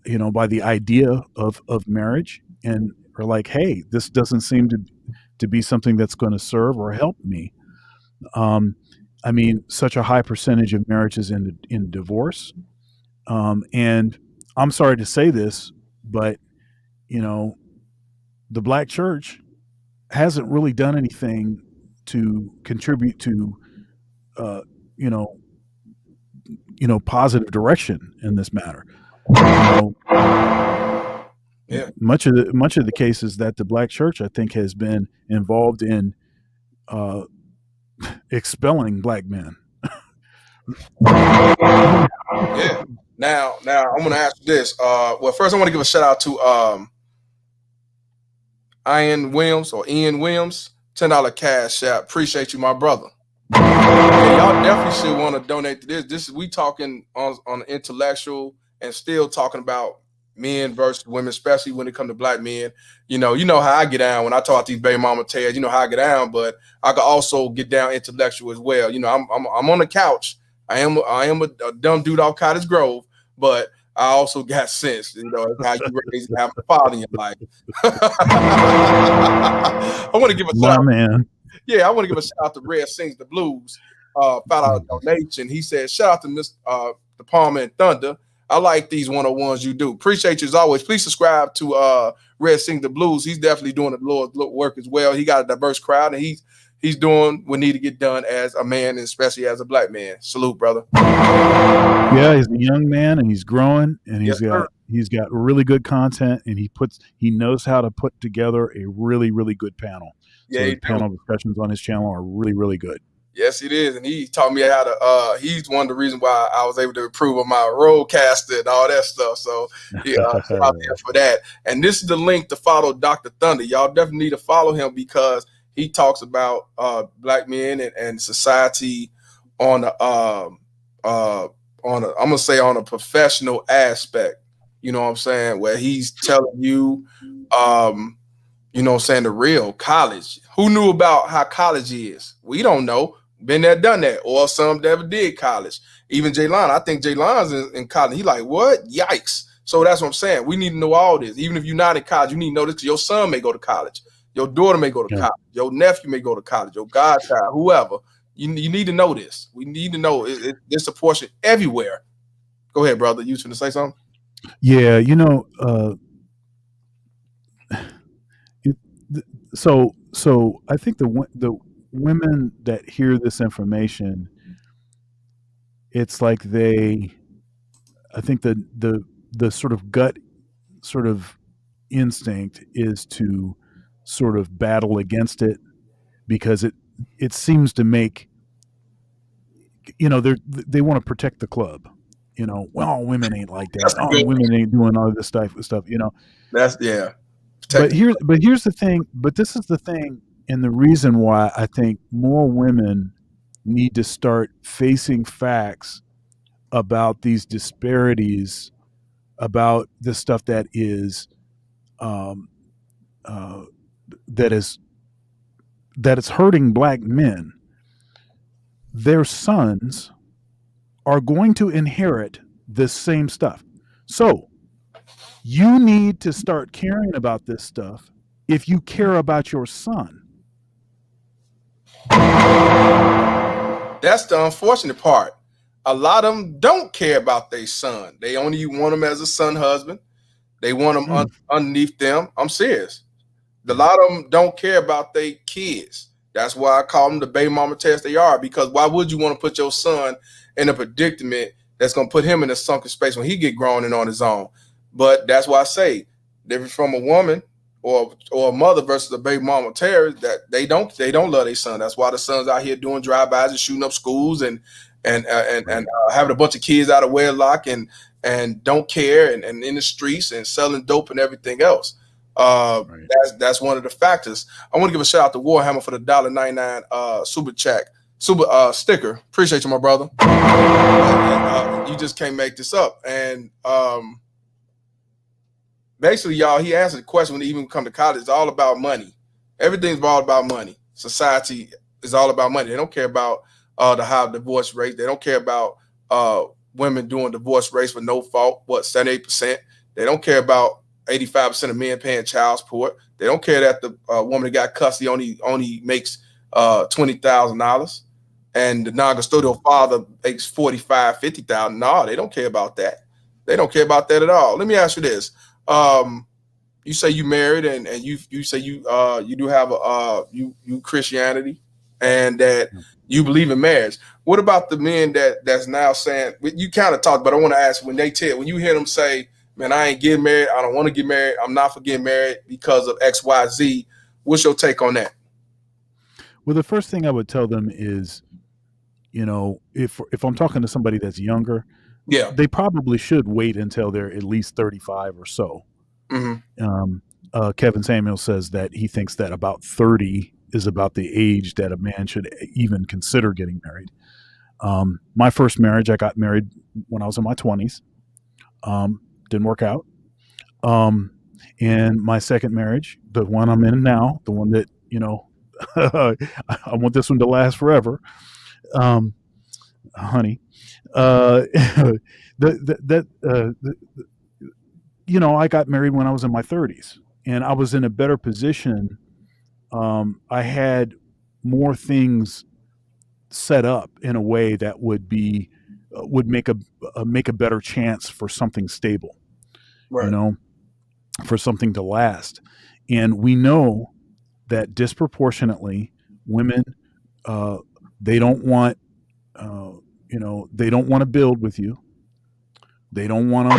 the idea of marriage, and are like, hey, this doesn't seem to be something that's going to serve or help me. I mean, such a high percentage of marriages in divorce, and I'm sorry to say this, but the black church hasn't really done anything to contribute to positive direction in this matter. Yeah. Much of the cases that the black church, I think, has been involved in expelling black men. Yeah. Now I'm going to ask you this. Well, first I want to give a shout out to Ian Williams, $10 cash app. Appreciate you, my brother. Yeah, y'all definitely should want to donate to this. This is, we talking on intellectual, and still talking about men versus women, especially when it comes to black men. You know how I get down when I talk to these baby mama tales. You know how I get down, but I can also get down intellectual as well. I'm on the couch. I am a dumb dude off Cottage Grove, but I also got sense. You know, it's how you raise and have a father in your life. I want to give a shout out. man. Yeah, I want to give a shout out to Red Sings the Blues. Found out a donation. He said, shout out to Mr. The Palmer and Thunder. I like these 101s you do. Appreciate you as always. Please subscribe to Red Sing the Blues. He's definitely doing the Lord's work as well. He got a diverse crowd, and he's doing what need to get done as a man, and especially as a black man. Salute, brother. Yeah, he's a young man, and he's growing, and he's Yes, got really good content, and he knows how to put together a really, really good panel. Yeah, so his panel discussions on his channel are really, really good. Yes, it is. And he taught me how to, he's one of the reasons why I was able to improve on my roadcaster and all that stuff. So, yeah, shout out there for that. And this is the link to follow Dr. Thunder. Y'all definitely need to follow him because he talks about black men and society on I'm going to say on a professional aspect. You know what I'm saying? Where he's telling you, you know what I'm saying, the real college. Who knew about how college is? We don't know. Been there, done that. Or some never did college. Even Jaylon, I think Jaylon's in college. He like, what? Yikes. So that's what I'm saying. We need to know all this. Even if you're not in college, you need to know this because your son may go to college. Your daughter may go to college. Your nephew may go to college. Your godchild, whoever. You need to know this. We need to know there's a portion everywhere. Go ahead, brother. You trying to say something? Yeah, you know, so I think the women that hear this information, it's like I think the sort of gut sort of instinct is to sort of battle against it because it seems to make, you know, they want to protect the club. You know, well, women ain't like that. Oh, women ain't doing all this stuff. You know, that's yeah. But here's the thing. But this is the thing, and the reason why I think more women need to start facing facts about these disparities, about the stuff that is, that is hurting black men. Their sons are going to inherit this same stuff. So you need to start caring about this stuff if you care about your son. That's the unfortunate part. A lot of them don't care about their son. They only want him as a son husband. They want him underneath them. I'm serious. A lot of them don't care about their kids. That's why I call them the baby mama test they are, because why would you want to put your son in a predicament that's going to put him in a sunken space when he get grown and on his own? But that's why I say different from a woman or a mother versus a baby mama terrorist, that they don't love their son. That's why the son's out here doing drive-bys and shooting up schools and having a bunch of kids out of wedlock and don't care and in the streets and selling dope and everything else. That's one of the factors. I want to give a shout out to Warhammer for the $1.99 super sticker. Appreciate you, my brother. You just can't make this up. And basically, y'all, he answered the question when he even come to college. It's all about money. Everything's all about money. Society is all about money. They don't care about the high divorce rate. They don't care about women doing divorce rates for no fault. 78%. They don't care about 85% of men paying child support. They don't care that the woman that got custody only makes $20,000, and the non-custodial father makes $45,000, $50,000. No, they don't care about that. They don't care about that at all. Let me ask you this: you say you married, and you say you do have you Christianity, and that you believe in marriage. What about the men that's now saying, you kind of talked, but I want to ask, when you hear them say, man, I ain't getting married, I don't want to get married, I'm not for getting married because of XYZ. What's your take on that? Well, the first thing I would tell them is, you know, if I'm talking to somebody that's younger, yeah, they probably should wait until they're at least 35 or so. Mm-hmm. Kevin Samuel says that he thinks that about 30 is about the age that a man should even consider getting married. My first marriage, I got married when I was in my 20s. Didn't work out. And my second marriage, the one I'm in now, the one that, you know, I want this one to last forever. honey. The, that you know, I got married when I was in my 30s, and I was in a better position. I had more things set up in a way that would make a better chance for something stable, you Right. know, for something to last. And we know that disproportionately women, they don't want, they don't want to build with you. They don't want to,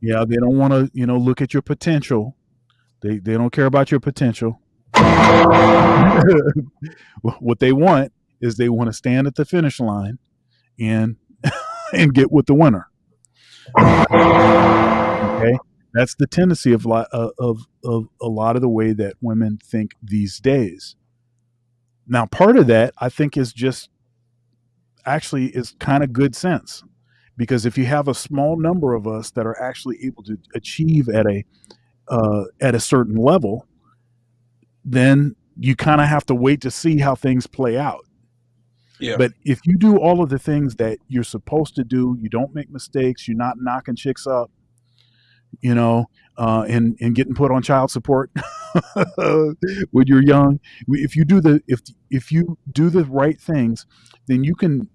yeah, they don't want to, look at your potential. They don't care about your potential. What they want is they want to stand at the finish line and and get with the winner. Okay, that's the tendency of a lot of the way that women think these days. Now, part of that I think is just actually is kind of good sense, because if you have a small number of us that are actually able to achieve at a certain level, then you kind of have to wait to see how things play out. Yeah. But if you do all of the things that you're supposed to do, you don't make mistakes, you're not knocking chicks up, and getting put on child support when you're young. If you do the right things, then you can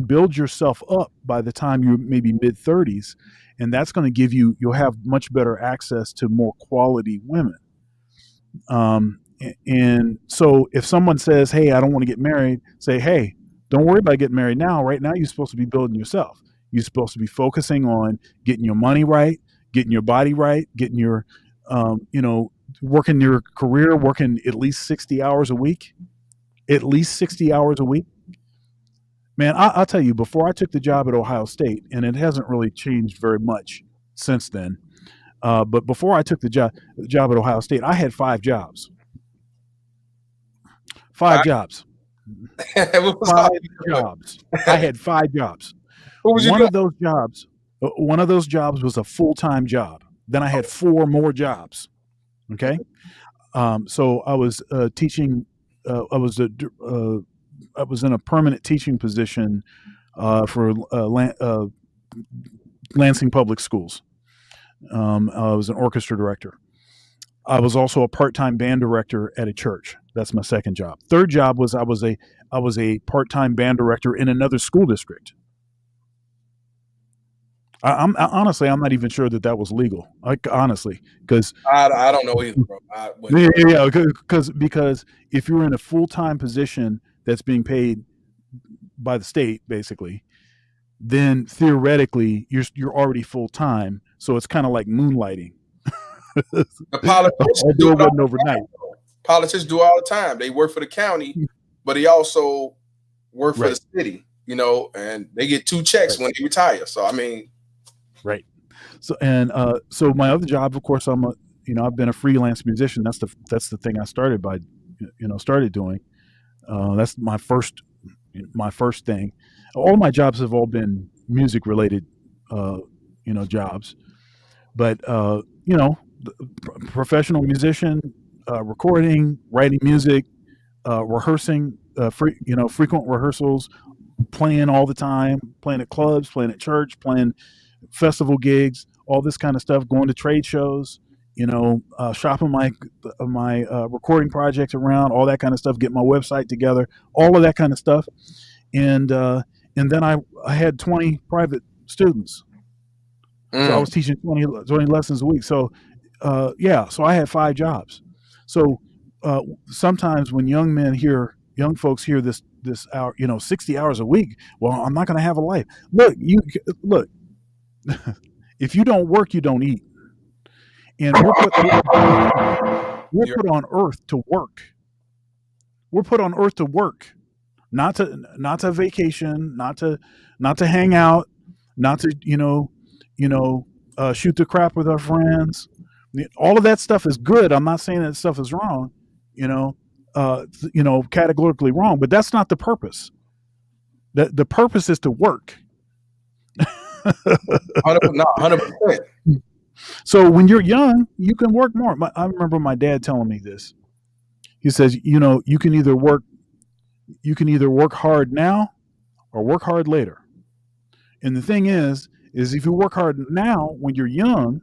build yourself up by the time you're maybe mid 30s, and that's going to you'll have much better access to more quality women. And so if someone says, "Hey, I don't want to get married," say, "Hey, don't worry about getting married now. Right now, you're supposed to be building yourself. You're supposed to be focusing on getting your money right, getting your body right, getting your, working your career, working at least 60 hours a week, at least 60 hours a week." Man, I'll tell you, before I took the job at Ohio State, and it hasn't really changed very much since then, but before I took the job at Ohio State, I had 5 jobs. 5 jobs. What was 5 all you doing? jobs. I had 5 jobs. What was you One doing? of those jobs was a full-time job. Then I had 4 more jobs. Okay, so I was teaching. I was in a permanent teaching position for Lansing Public Schools. I was an orchestra director. I was also a part-time band director at a church. That's my second job. Third job was I was a part-time band director in another school district. Honestly, I'm not even sure that was legal. Honestly, because I don't know either, bro. because if you're in a full-time position that's being paid by the state, basically, then theoretically you're already full-time. So it's kind of like moonlighting. The politicians Although it wasn't overnight. Politicians do all the time. They work for the county, but they also work for the city, and they get 2 checks when they retire. So I mean, right. So so my other job, of course, I've been a freelance musician. That's the thing I started doing. That's my first thing. All my jobs have all been music related, jobs, but professional musician, recording, writing music, rehearsing, frequent rehearsals, playing all the time, playing at clubs, playing at church, playing festival gigs, all this kind of stuff, going to trade shows, shopping my recording projects around, all that kind of stuff, getting my website together, all of that kind of stuff. And then I had 20 private students. So I was teaching 20 lessons a week. So so I had 5 jobs. So sometimes when young folks hear this hour, 60 hours a week, well, I'm not going to have a life. Look, if you don't work, you don't eat. And we're put on earth to work. We're put on earth to work, not to vacation, not to hang out, not to shoot the crap with our friends. All of that stuff is good. I'm not saying that stuff is wrong, categorically wrong, but that's not the purpose. The purpose is to work. 100%. So when you're young, you can work more. I remember my dad telling me this. He says, you can either work hard now, or work hard later. And the thing is if you work hard now when you're young,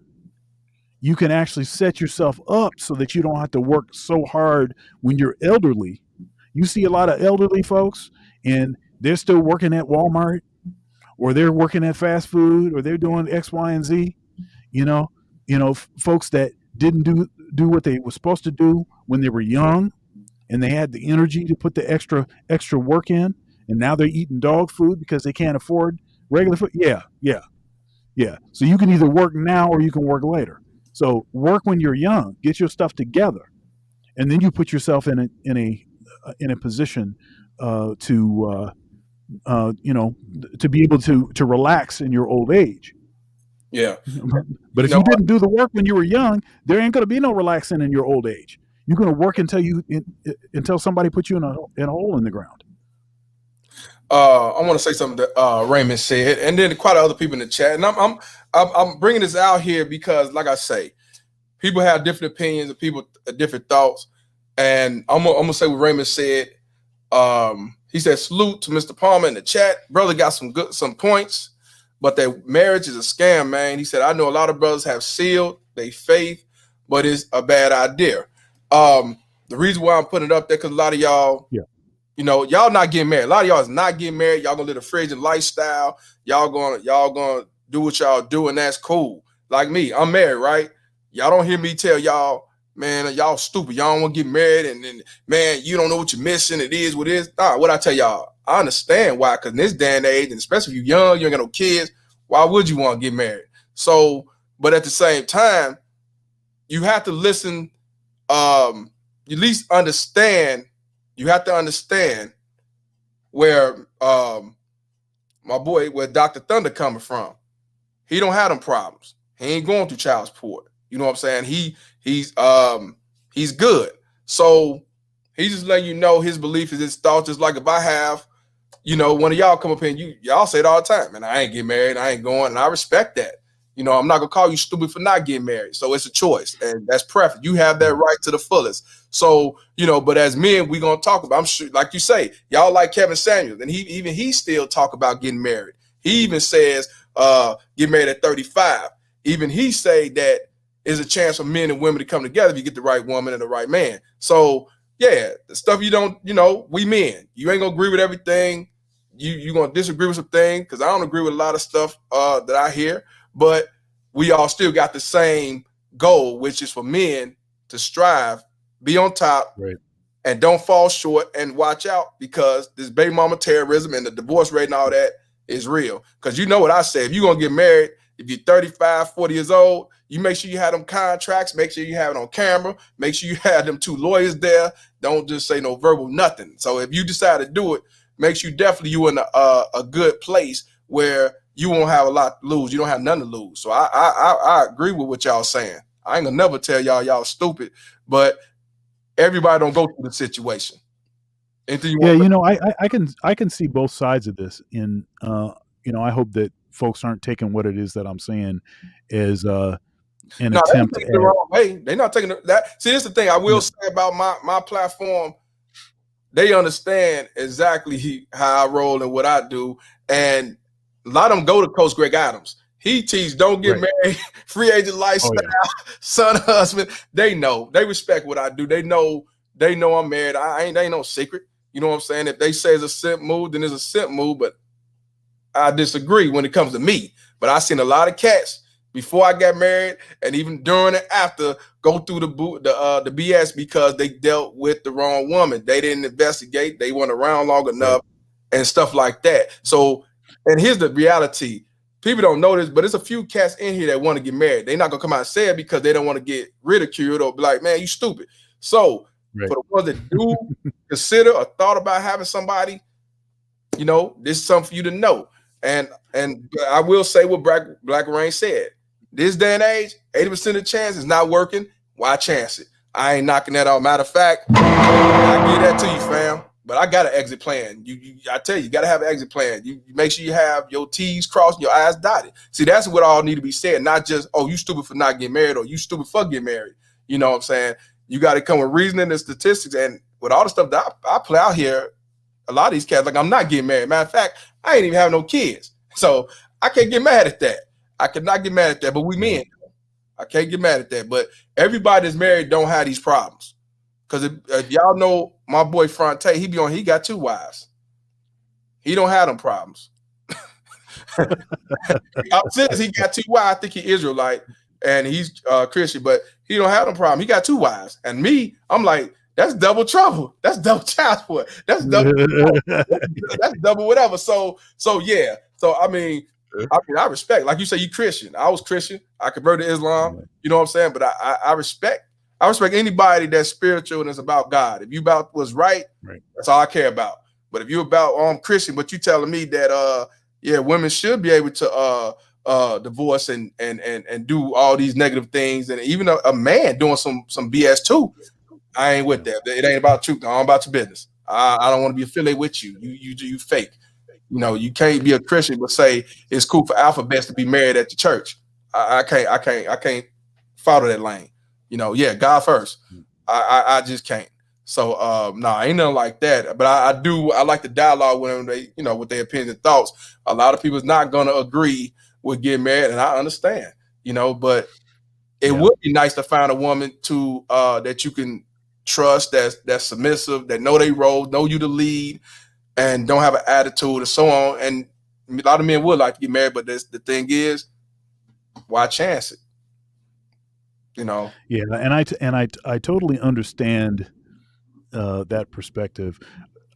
you can actually set yourself up so that you don't have to work so hard when you're elderly. You see a lot of elderly folks and they're still working at Walmart, or they're working at fast food, or they're doing X, Y, and Z. Folks that didn't do what they were supposed to do when they were young, and they had the energy to put the extra work in, and now they're eating dog food because they can't afford regular food. Yeah. So you can either work now or you can work later. So work when you're young, get your stuff together, and then you put yourself in a position to be able to relax in your old age. Yeah. But if you didn't do the work when you were young, there ain't going to be no relaxing in your old age. You're going to work until somebody puts you in a hole in the ground. I want to say something that Raymond said, and then quite a other people in the chat. And I'm bringing this out here because, like I say, people have different opinions and people different thoughts. And I'm gonna say what Raymond said. He said, "Salute to Mr. Palmer in the chat. Brother got some points, but that marriage is a scam, man." He said, "I know a lot of brothers have sealed their faith, but it's a bad idea." The reason why I'm putting it up there because a lot of y'all, y'all not getting married. A lot of y'all is not getting married. Y'all gonna live a frigid lifestyle. Y'all gonna do what y'all do, and that's cool. Like me, I'm married, right? Y'all don't hear me tell y'all, man, y'all stupid. Y'all don't want to get married, and man, you don't know what you're missing. It is what it is. Nah, what I tell y'all, I understand why. Because in this day and age, and especially if you're young, you ain't got no kids. Why would you want to get married? So, but at the same time, you have to listen. At least understand. You have to understand where my boy, where Dr. Thunder coming from. He don't have them problems. He ain't going through child support. You know what I'm saying? He's good. So he's just letting you know his belief is his thoughts. Just like if I have, one of y'all come up here and y'all say it all the time, man, I ain't getting married, I ain't going, and I respect that. I'm not gonna call you stupid for not getting married. So it's a choice, and that's preference. You have that right to the fullest. So, but as men, we gonna talk about, I'm sure, like you say, y'all like Kevin Samuels, and he still talk about getting married. He even says get married at 35. Even he say that is a chance for men and women to come together if you get the right woman and the right man. So yeah, the stuff you don't, we men, you ain't gonna agree with everything. You gonna disagree with some things because I don't agree with a lot of stuff that I hear, but we all still got the same goal, which is for men to strive, be on top, right, and don't fall short, and watch out because this baby mama terrorism and the divorce rate and all that is real. Because you know what I say, if you're gonna get married, if you're 35, 40 years old, you make sure you have them contracts, make sure you have it on camera, make sure you have them 2 lawyers there. Don't just say no verbal nothing. So if you decide to do it, make sure you in a good place where you won't have a lot to lose. You don't have nothing to lose. So I agree with what y'all saying. I ain't gonna never tell y'all stupid, but everybody don't go through the situation. I can see both sides of this. In I hope that folks aren't taking what it is that I'm saying as an attempt the wrong way. They're not taking that. See, this is the thing I will say about my platform. They understand exactly how I roll and what I do, and a lot of them go to Coach Greg Adams. He teaches don't get married, free agent lifestyle, son, husband. They know, they respect what I do. They know I'm married. Ain't no secret. You know what I'm saying? If they say it's a simp move, then it's a simp move. But I disagree when it comes to me. But I seen a lot of cats before I got married, and even during and after, go through the BS because they dealt with the wrong woman. They didn't investigate. They weren't around long enough and stuff like that. So, and here's the reality. People don't know this, but there's a few cats in here that want to get married. They're not going to come out and say it because they don't want to get ridiculed or be like, man, you stupid. So for the ones that do consider or thought about having somebody, this is something for you to know. And I will say what Black Rain said. This day and age, 80% of the chance is not working. Why chance it? I ain't knocking that out. Matter of fact, I give that to you, fam. But I got an exit plan. I tell you, got to have an exit plan. You make sure you have your T's crossed and your I's dotted. See, that's what all need to be said. Not just, oh, you stupid for not getting married or you stupid for getting married. You know what I'm saying? You got to come with reasoning and statistics. And with all the stuff that I play out here, a lot of these cats, like, I'm not getting married. Matter of fact, I ain't even have no kids. So I can't get mad at that. I cannot get mad at that, but we men. I can't get mad at that. But everybody that's married don't have these problems. Because y'all know my boy Fronte, he got 2 wives. He don't have them problems. Since he got 2 wives, I think he Israelite and he's Christian, but he don't have them problem. He got 2 wives. And me, I'm like, that's double trouble. That's double child support. That's double. That's double whatever. So yeah. So I mean, I respect. Like you say, you Christian. I was Christian. I converted to Islam. You know what I'm saying? But I respect. I respect anybody that's spiritual and is about God. If you about what's right, that's all I care about. But if you're about Christian, but you telling me that women should be able to divorce and do all these negative things, and even a man doing some BS too, I ain't with that. It ain't about truth. I'm about your business. I don't want to be affiliated with you. You fake. You know, you can't be a Christian but say it's cool for alphabets to be married at the church. I can't follow that lane. You know, yeah, God first. I just can't. So ain't nothing like that. But I like the dialogue with them, they, you know, with their opinions and thoughts. A lot of people's not gonna agree with getting married, and I understand, you know, but it would be nice to find a woman to that you can trust, that's submissive, that know they role, know you to lead, and don't have an attitude and so on. And a lot of men would like to get married, but the thing is, why chance it? You know? Yeah, and I totally understand that perspective.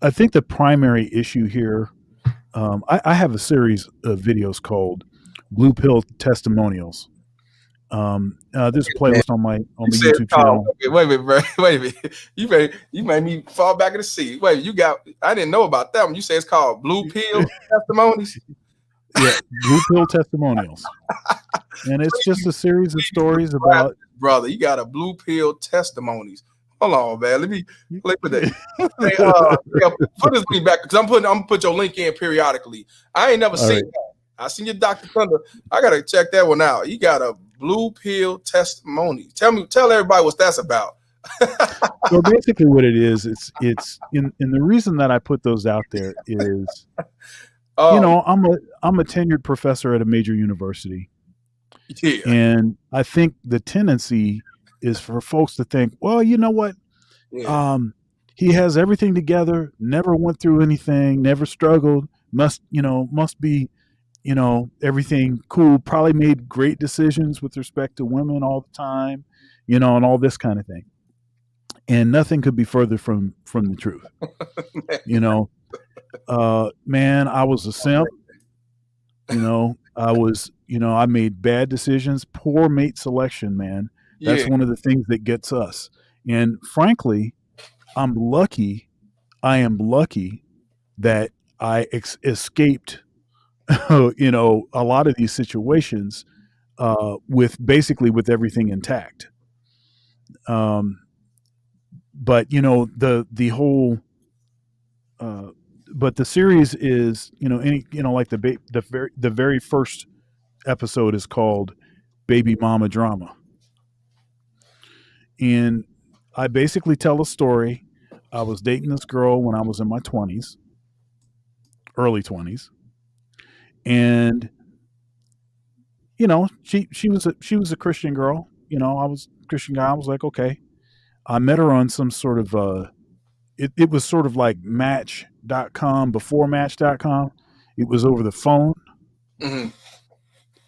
I think the primary issue here, I have a series of videos called Blue Pill Testimonials. There's a playlist on my YouTube channel. Wait a minute, bro. Wait a minute. You made me fall back in the seat. Wait, I didn't know about that one. You say it's called Blue Pill Testimonies? Yeah, Blue Pill Testimonials. And it's just a series of stories about, brother, you got a Blue Pill Testimonies. Hold on, man. Let me put that. Put this link back, because I'm gonna put your link in periodically. I ain't never seen that. I seen your Dr. Thunder. I gotta check that one out. You got a Blue Pill Testimony. Tell everybody what that's about. So basically what it is, it's in the reason that I put those out there is, you know, I'm a tenured professor at a major university. Yeah. And I think the tendency is for folks to think, well, you know what? Yeah. He has everything together, never went through anything, never struggled, must be, you know, everything cool, probably made great decisions with respect to women all the time, you know, and all this kind of thing. And nothing could be further from the truth. You know, man, I was a simp. You know, I made bad decisions, poor mate selection, man. That's one of the things that gets us. And frankly, I am lucky that I escaped, you know, a lot of these situations with everything intact. But you know, the whole, but the series is, you know, like the very first episode is called Baby Mama Drama. And I basically tell a story. I was dating this girl when I was in my 20s, early 20s. And, you know, she was a Christian girl. You know, I was a Christian guy. I was like, okay. I met her on some sort of, it was sort of like Match.com before Match.com. It was over the phone. Mm-hmm.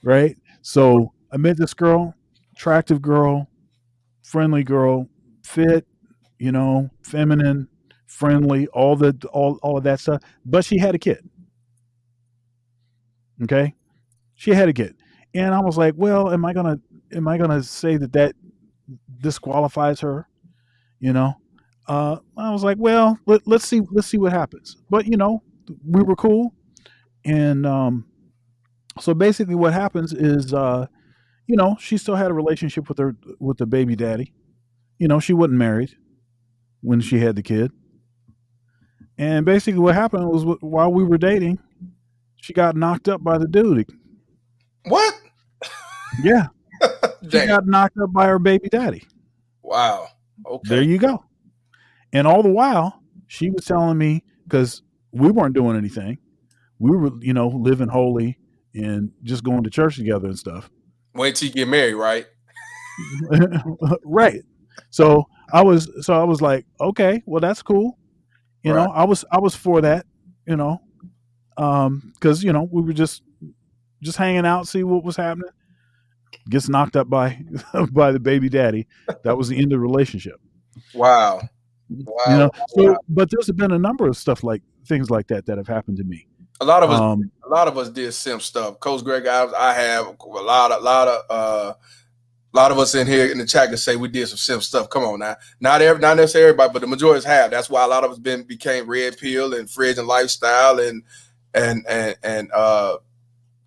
Right? So I met this girl, attractive girl, friendly girl, fit, you know, feminine, friendly, all of that stuff. But she had a kid. Okay? She had a kid. And I was like, well, am I gonna say that disqualifies her? You know? I was like, well, let's see what happens. But you know, we were cool. And so basically what happens is you know, she still had a relationship with the baby daddy. You know, she wasn't married when she had the kid. And basically what happened was, while we were dating, she got knocked up by the dude. What? Yeah. She got knocked up by her baby daddy. Wow. Okay. There you go. And all the while, she was telling me, because we weren't doing anything, we were, living holy and just going to church together and stuff. Wait till you get married, right? Right. So I was like, okay, well, that's cool. Right. I was for that, because we were just hanging out, see what was happening. Gets knocked up by by the baby daddy. That was the end of the relationship. Wow. So, but there's been a number of things like that have happened to me. A lot of us did simp stuff. Coach Greg, I have a lot of us in here in the chat can say we did some simp stuff. Come on now, not necessarily everybody, but the majority have. That's why a lot of us became red pill and fridge and lifestyle and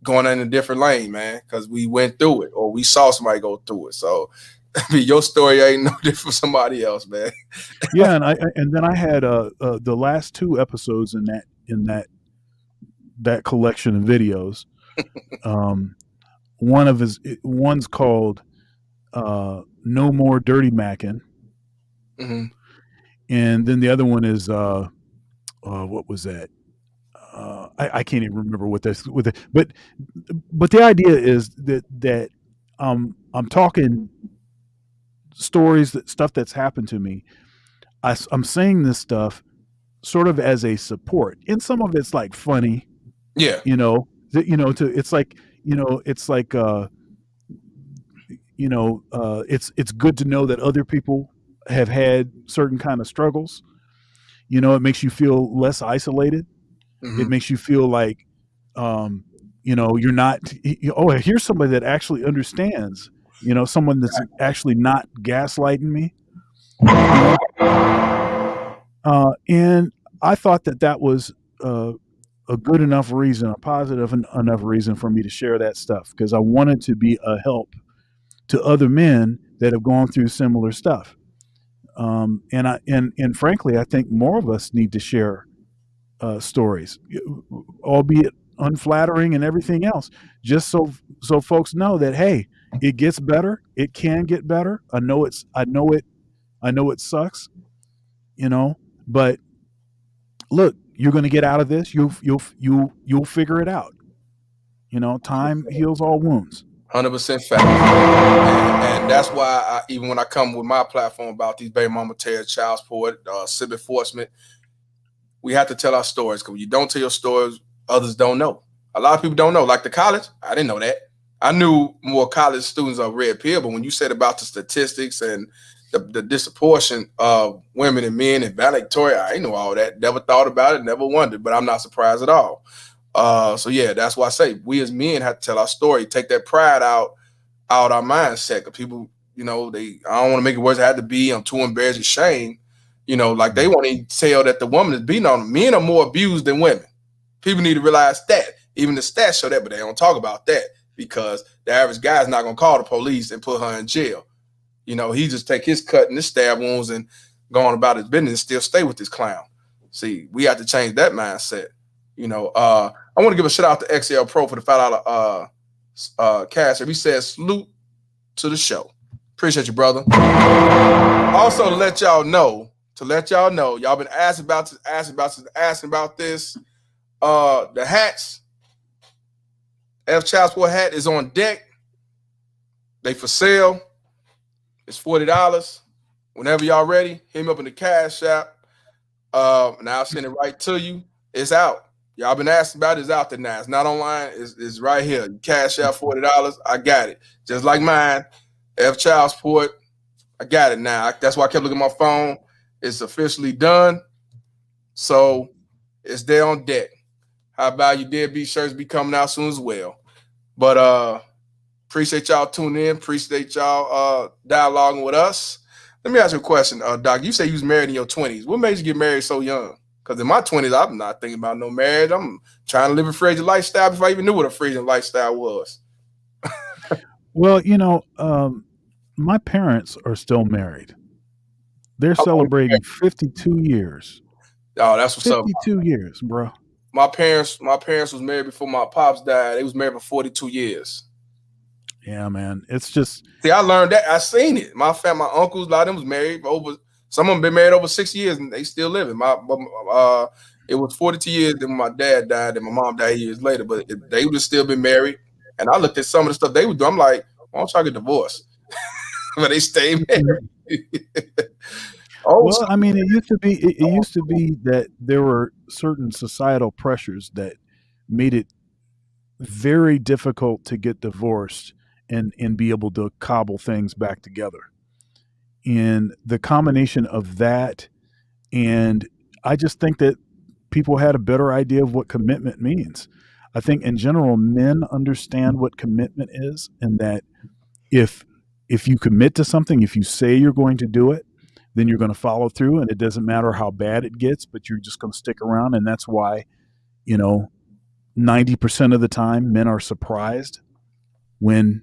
going in a different lane, man, because we went through it or we saw somebody go through it. So, I mean, your story ain't no different from somebody else, man. Yeah, and then I had the last 2 episodes in that collection of videos. One's called No More Dirty Mackin'. Mm-hmm. And then the other one is what was that? I can't even remember what this with it, but the idea is that I'm talking stories, stuff that's happened to me. I'm saying this stuff sort of as a support, and some of it's like funny. Yeah. It's good to know that other people have had certain kind of struggles. It makes you feel less isolated. Mm-hmm. It makes you feel like, you're not, here's somebody that actually understands, someone that's actually not gaslighting me. And I thought that was a good enough reason, a positive enough reason for me to share that stuff, because I wanted to be a help to other men that have gone through similar stuff. And frankly, I think more of us need to share stories, albeit unflattering and everything else, just so folks know that, hey, it gets better. It can get better. I know it sucks, but look, you're going to get out of this. You'll figure it out. Time heals all wounds. 100% fact. And that's why even when I come with my platform about these baby mama tears, child support, civil enforcement, we have to tell our stories, because when you don't tell your stories, others don't know. A lot of people don't know. Like the college, I didn't know that. I knew more college students are red pill, but when you said about the statistics and the disproportion of women and men and valedictorian, I didn't know all that. Never thought about it, never wondered, but I'm not surprised at all. So yeah, that's why I say we as men have to tell our story, take that pride out our mindset. Because people, I don't want to make it worse. I had to be. I'm too embarrassed and ashamed. Like they want to tell that the woman is beating on them. Men are more abused than women. People need to realize that. Even the stats show that, but they don't talk about that, because the average guy is not going to call the police and put her in jail. He just take his cut and his stab wounds and go on about his business and still stay with this clown. See, we have to change that mindset. I want to give a shout out to XL Pro for the $5 cash. He says, salute to the show. Appreciate you, brother. Also, to let y'all know, y'all been asking about this. The hats, F Child Support hat is on deck. They for sale. It's $40. Whenever y'all ready, hit me up in the Cash App. And I'll send it right to you. It's out. Y'all been asking about it. It's out there now. It's not online. It's right here. Cash App $40. I got it. Just like mine. F Child Support. I got it now. That's why I kept looking at my phone. It's officially done. So it's there on deck. How about you? Deadbeat shirts be coming out soon as well. But appreciate y'all tuning in. Appreciate y'all dialoguing with us. Let me ask you a question, Doc. You say you was married in your 20s. What made you get married so young? Because in my 20s, I'm not thinking about no marriage. I'm trying to live a fragile lifestyle before I even knew what a fragile lifestyle was. Well, my parents are still married. They're celebrating 52 years. Oh, that's what's 52 up. 52 years, bro. My parents was married before my pops died. They was married for 42 years. Yeah, man. It's just, see, I learned that. I seen it. My uncles, a lot of them was married for over. Some of them been married over 6 years and they still living. it was 42 years. Then my dad died, and my mom died years later. But if they would have still been married, and I looked at some of the stuff they would do, I'm like, why don't y'all get divorced? But they stayed married. Well, I mean, it used to be that there were certain societal pressures that made it very difficult to get divorced and be able to cobble things back together. And the combination of that, and I just think that people had a better idea of what commitment means. I think in general, men understand what commitment is, and that if you commit to something, if you say you're going to do it, then you're going to follow through, and it doesn't matter how bad it gets, but you're just going to stick around. And that's why, 90% of the time men are surprised when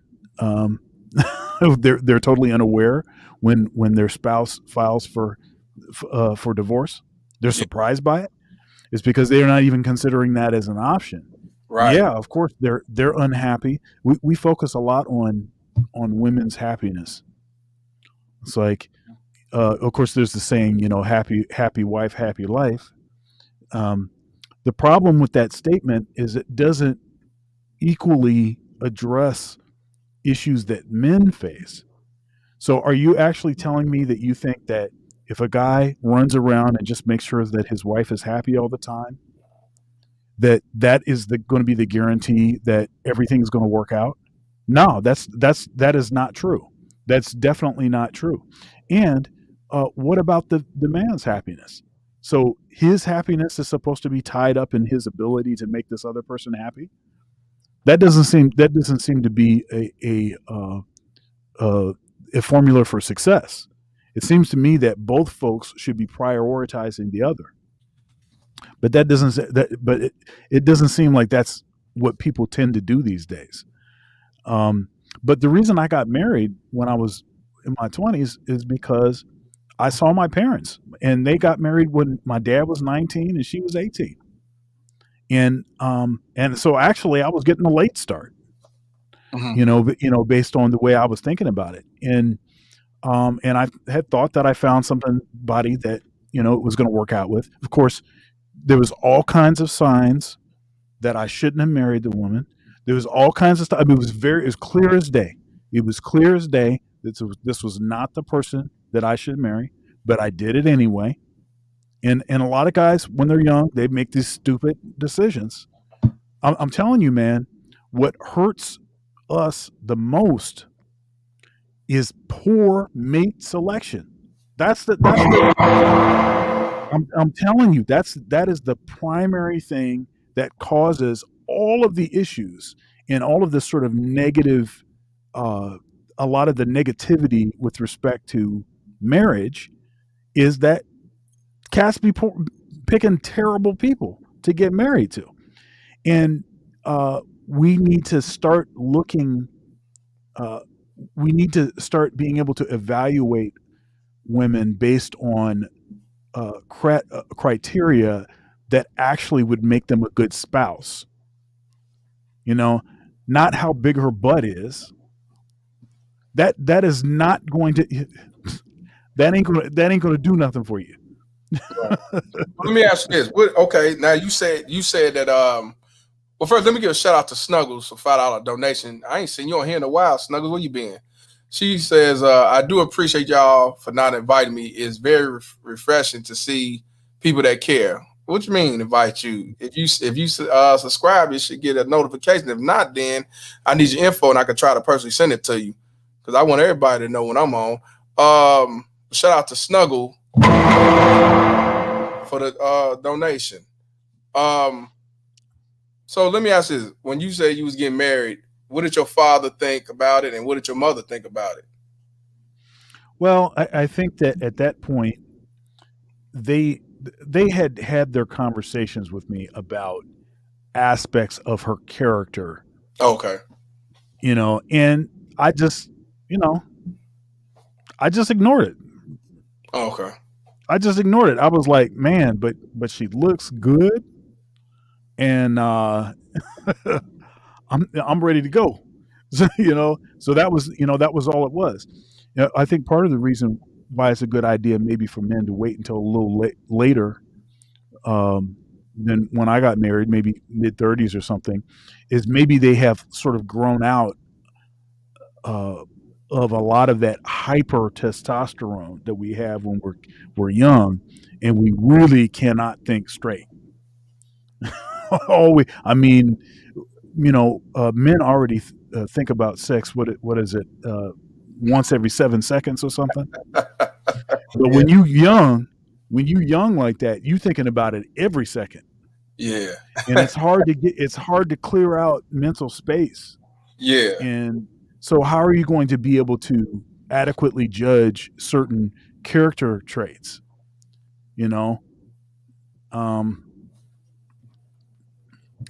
they're totally unaware when their spouse files for divorce. They're surprised by it. It's because they're not even considering that as an option. Right. Yeah, of course they're unhappy. We focus a lot on women's happiness. It's like, of course, there's the saying, happy wife, happy life. The problem with that statement is it doesn't equally address issues that men face. So are you actually telling me that you think that if a guy runs around and just makes sure that his wife is happy all the time, that is going to be the guarantee that everything's going to work out? No, that is not true. That's definitely not true. And what about the man's happiness? So his happiness is supposed to be tied up in his ability to make this other person happy. That doesn't seem to be a formula for success. It seems to me that both folks should be prioritizing the other. But it doesn't seem like that's what people tend to do these days. But the reason I got married when I was in my 20s is because I saw my parents, and they got married when my dad was 19 and she was 18. And so actually I was getting a late start, based on the way I was thinking about it. And I had thought that I found somebody that, was going to work out with. Of course, there was all kinds of signs that I shouldn't have married the woman. There was all kinds of stuff. I mean, it was clear as day. It was clear as day that this was not the person that I should marry, but I did it anyway. And a lot of guys, when they're young, they make these stupid decisions. I'm telling you, man, what hurts us the most is poor mate selection. I'm telling you, that is the primary thing that causes all of the issues and all of this sort of negative, a lot of the negativity with respect to marriage is that cats be picking terrible people to get married to. And we need to start looking, we need to start being able to evaluate women based on criteria that actually would make them a good spouse. Not how big her butt is. That is not going to that ain't going to do nothing for you. Let me ask you this. Okay, now you said that well, first let me give a shout out to Snuggles for $5 donation. I ain't seen you on here in a while. Snuggles, where you been? She says, I do appreciate y'all for not inviting me. It's very refreshing to see people that care. What you mean invite you? If you subscribe, you should get a notification. If not, then I need your info and I can try to personally send it to you, because I want everybody to know when I'm on. Shout out to Snuggle for the donation. So let me ask you this. When you say you was getting married, what did your father think about it, and what did your mother think about it? Well, I think that at that point, they had their conversations with me about aspects of her character. Okay. And I just ignored it. Okay. I just ignored it. I was like, man, but she looks good, and I'm ready to go. So, so that was all it was. I think part of the reason why it's a good idea maybe for men to wait until a little later than when I got married, maybe mid-30s or something, is maybe they have sort of grown out uh, of a lot of that hyper testosterone that we have when we're young, and we really cannot think straight. I mean, men already think about sex. What is it? Once every 7 seconds or something. But Yeah. when you young like that, you thinking about it every second, Yeah. and it's hard to clear out mental space. Yeah. And so, how are you going to be able to adequately judge certain character traits? You know, um,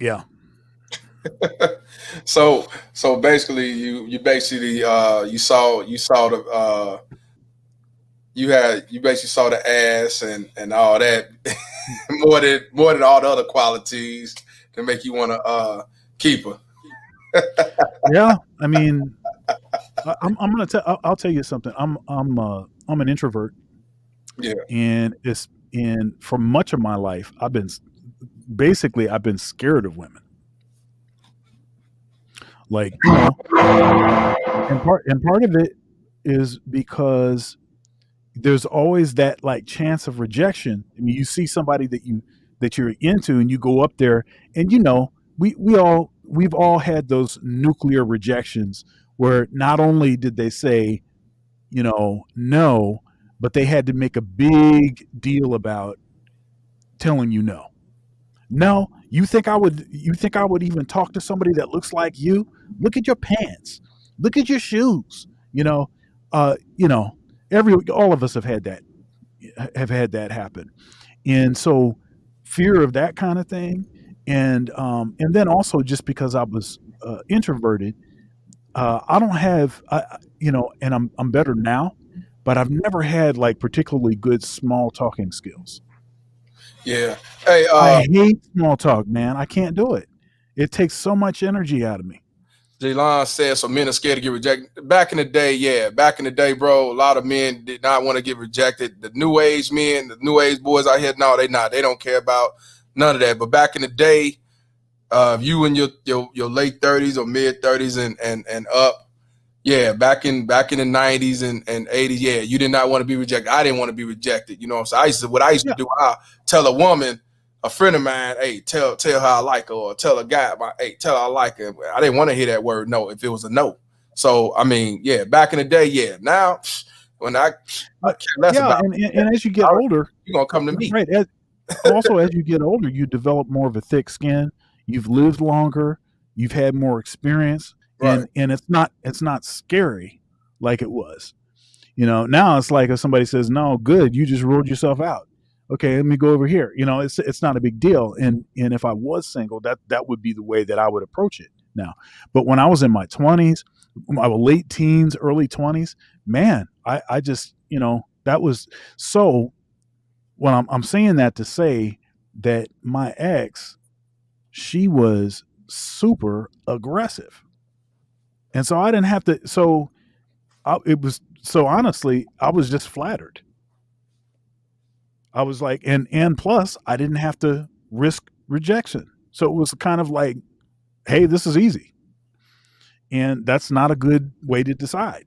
yeah, So basically, you basically you saw the you basically saw the ass and all that more than all the other qualities to make you want to keep her. yeah. I mean, I'm gonna tell. I'll tell you something. I'm an introvert, Yeah. and for much of my life, I've been scared of women. Like, and part of it is because there's always that like chance of rejection. I mean, you see somebody that you're into, and you go up there, and we've all had those nuclear rejections where not only did they say no, but they had to make a big deal about telling you no. No, you think I would even talk to somebody that looks like you? Look at your pants. Look at your shoes. You know, every all of us have had that happen. And so fear of that kind of thing, and then also just because I was introverted, I don't have and I'm better now, but I've never had like particularly good small talking skills. Yeah. Hey, I hate small talk, man. I can't do it. It takes so much energy out of me. Jalon said, so men are scared to get rejected. Back in the day, yeah. Back in the day, bro, a lot of men did not want to get rejected. The new age men, the new age boys out here, no, they not. They don't care about none of that. But back in the day, if you in your late 30s or mid 30s and up, yeah, back in the 90s and 80s, yeah, you did not want to be rejected. I didn't want to be rejected. So what I used to Yeah. do, I tell a woman, a friend of mine, hey, tell her I like her, or tell a guy, hey, tell her I like her. I didn't want to hear that word no if it was a no. So I mean, yeah, back in the day, yeah. Now when I care less Yeah, about and as you get older, you're gonna come to me. right? Also, as you get older, you develop more of a thick skin. You've lived longer. You've had more experience, Right. and it's not scary like it was. Now it's like if somebody says no, good, you just ruled yourself out. Okay, let me go over here. It's not a big deal. And if I was single, that would be the way that I would approach it now. But when I was in my 20s, my late teens, early 20s, man, I just that was so. Well, I'm saying that to say that my ex, she was super aggressive, and so I didn't have to. It was so honestly, I was just flattered. I was like, and plus, I didn't have to risk rejection. So it was kind of like, hey, this is easy, and that's not a good way to decide.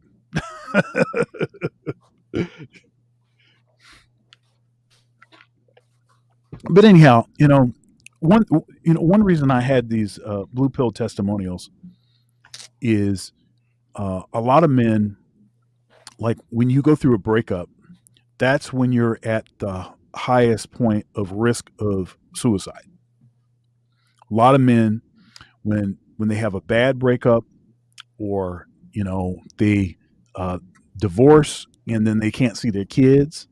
But anyhow, one reason I had these blue pill testimonials is a lot of men, like when you go through a breakup, that's when you're at the highest point of risk of suicide. A lot of men, when they have a bad breakup, or they uh, divorce, and then they can't see their kids,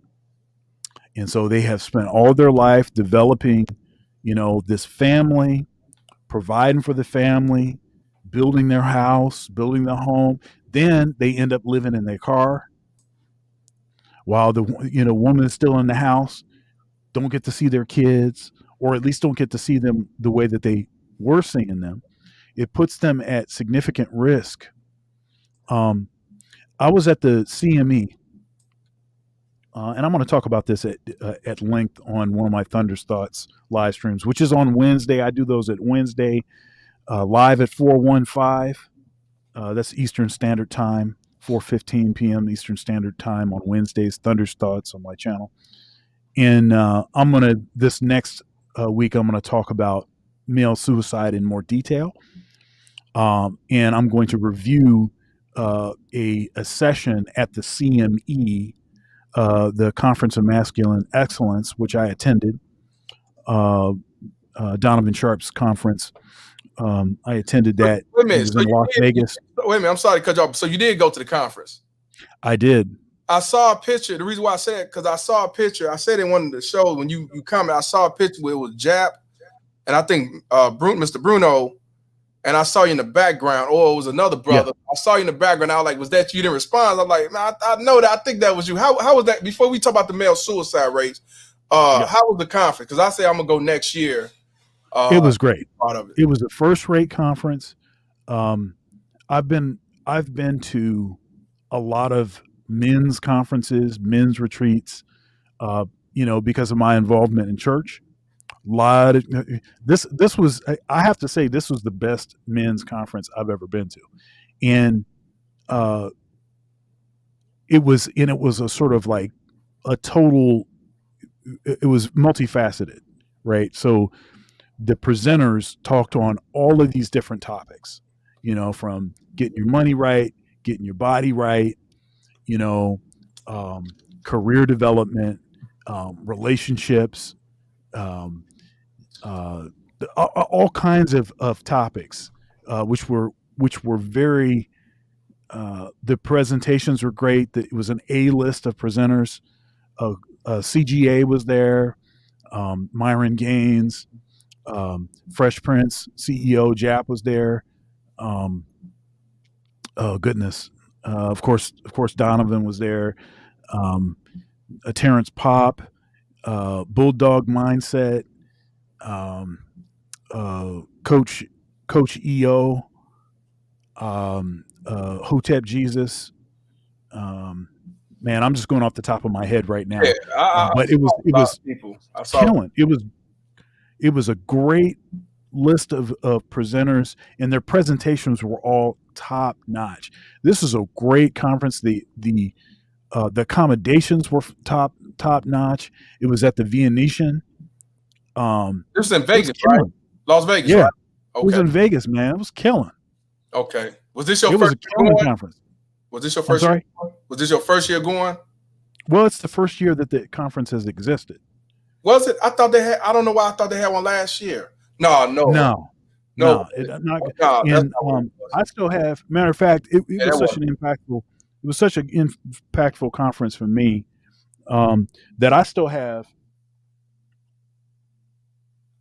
and so they have spent all their life developing this family, providing for the family, building their house, building their home. Then they end up living in their car while the woman is still in the house, don't get to see their kids, or at least don't get to see them the way that they were seeing them. It puts them at significant risk. um, I was at the CME and I'm going to talk about this at length on one of my Thunder's Thoughts live streams, which is on Wednesday. I do those at Wednesday, live at 4:15. That's Eastern Standard Time, 4:15 p.m. Eastern Standard Time on Wednesdays. Thunder's Thoughts on my channel. And this next week, I'm going to talk about male suicide in more detail. And I'm going to review a session at the CME, the Conference of Masculine Excellence, which I attended, Donovan Sharp's conference. I attended that. Wait a minute. It was in Las Vegas. Wait a minute. I'm sorry to cut you off. So you did go to the conference? I did. I saw a picture. The reason why I said, because I saw a picture. I said in one of the shows when you commented, I saw a picture where it was Jap, and I think Mr. Bruno, and I saw you in the background, or it was another brother. Yeah. I saw you in the background. I was like, was that you? You didn't respond. I was like, man, I know that. I think that was you. How was that? Before we talk about the male suicide rates, how was the conference? Because I say I'm going to go next year. It was great. Part of it. It was a first-rate conference. I've been to a lot of men's conferences, men's retreats, because of my involvement in church. This was, I have to say, this was the best men's conference I've ever been to. And it was a sort of like a total, it was multifaceted, right? So the presenters talked on all of these different topics, from getting your money right, getting your body right, career development, relationships, all kinds of topics, which were very, the presentations were great. It was an A list of presenters. CGA was there, Myron Gaines, Fresh Prince CEO Jap was there. Oh goodness. Of course, Donovan was there. Terrence Pop, Bulldog Mindset, Coach EO, Hotep Jesus. Man, I'm just going off the top of my head right now. Yeah, but it was killing. It was a great list of presenters, and their presentations were all top notch. This is a great conference. The accommodations were top notch. It was at the Venetian. This is in Vegas, right? Las Vegas, yeah. Right? Okay. It was in Vegas, man. It was killing. Okay. Was this your first conference? Was this your first year? Was this your first year going? Well, it's the first year that the conference has existed. Was it? I thought they had. I don't know why I thought they had one last year. No. I still have. Matter of fact, it was such an impactful. It was such an impactful conference for me that I still have.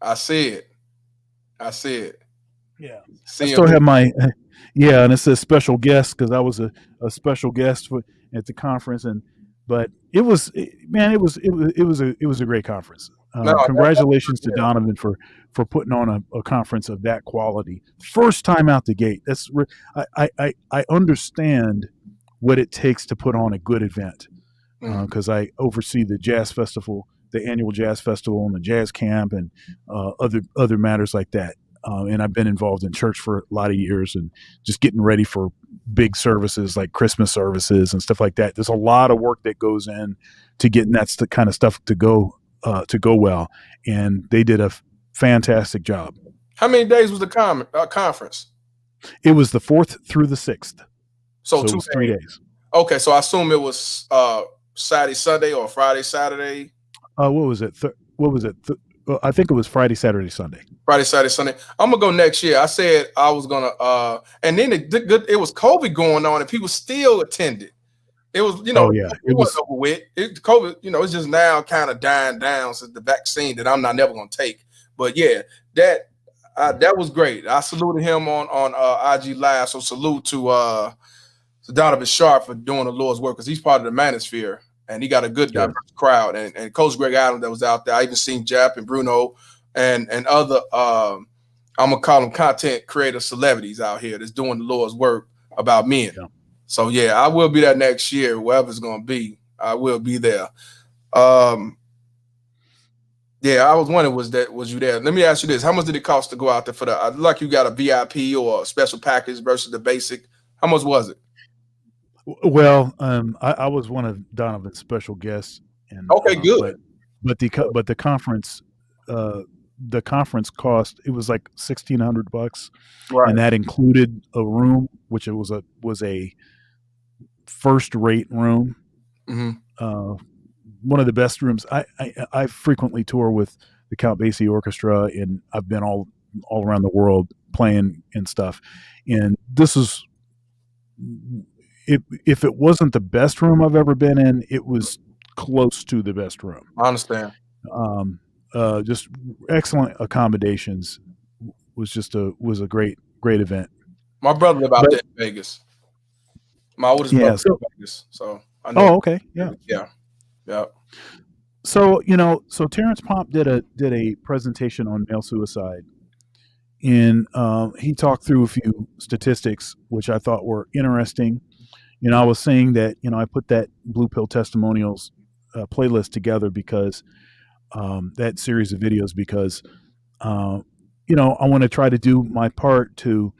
I see it. Yeah, I still have my. Yeah, and it says special guest because I was a special guest at the conference, but it was a great conference. Congratulations to Donovan for putting on a conference of that quality. First time out the gate. I understand what it takes to put on a good event because I oversee the jazz festival, the annual jazz festival, and the jazz camp, and other matters like that. And I've been involved in church for a lot of years and just getting ready for big services like Christmas services and stuff like that. There's a lot of work that goes in to getting that kind of stuff to go well. And they did a fantastic job. How many days was the conference? It was the 4th through the 6th. So it was 3 days. Okay. So I assume it was Saturday, Sunday, or Friday, Saturday. What was it? I think it was Friday, Saturday, Sunday. Friday, Saturday, Sunday. I'm gonna go next year. I said I was gonna, and then it was COVID going on, and people still attended. It was, it was over with. COVID, it's just now kind of dying down since the vaccine that I'm never gonna take. But yeah, that was great. I saluted him on IG Live. So salute to Donovan Sharp for doing the Lord's work because he's part of the manosphere. And he got a good diverse crowd. And Coach Greg Adams that was out there. I even seen Jap and Bruno and other, I'm going to call them content creator celebrities out here that's doing the Lord's work about men. Yeah. So, yeah, I will be there next year, wherever it's going to be. I will be there. Yeah, I was wondering, was you there? Let me ask you this: how much did it cost to go out there for the? Like you got a VIP or a special package versus the basic. How much was it? Well, I was one of Donovan's special guests, and Okay, good. but the conference cost, it was like $1,600, Right. and that included a room, which it was a first rate room. Mm-hmm. One of the best rooms. I frequently tour with the Count Basie Orchestra, and I've been all around the world playing and stuff. And this is, if it wasn't the best room I've ever been in, it was close to the best room. I understand. Just excellent accommodations. Was a great event. My brother lived out there in Vegas. My oldest brother lived in Vegas, so I know. Oh, okay, yeah. So so Terrence Pomp did a presentation on male suicide, and he talked through a few statistics which I thought were interesting. I was saying that I put that Blue Pill Testimonials playlist together because that series of videos because I want to try to do my part to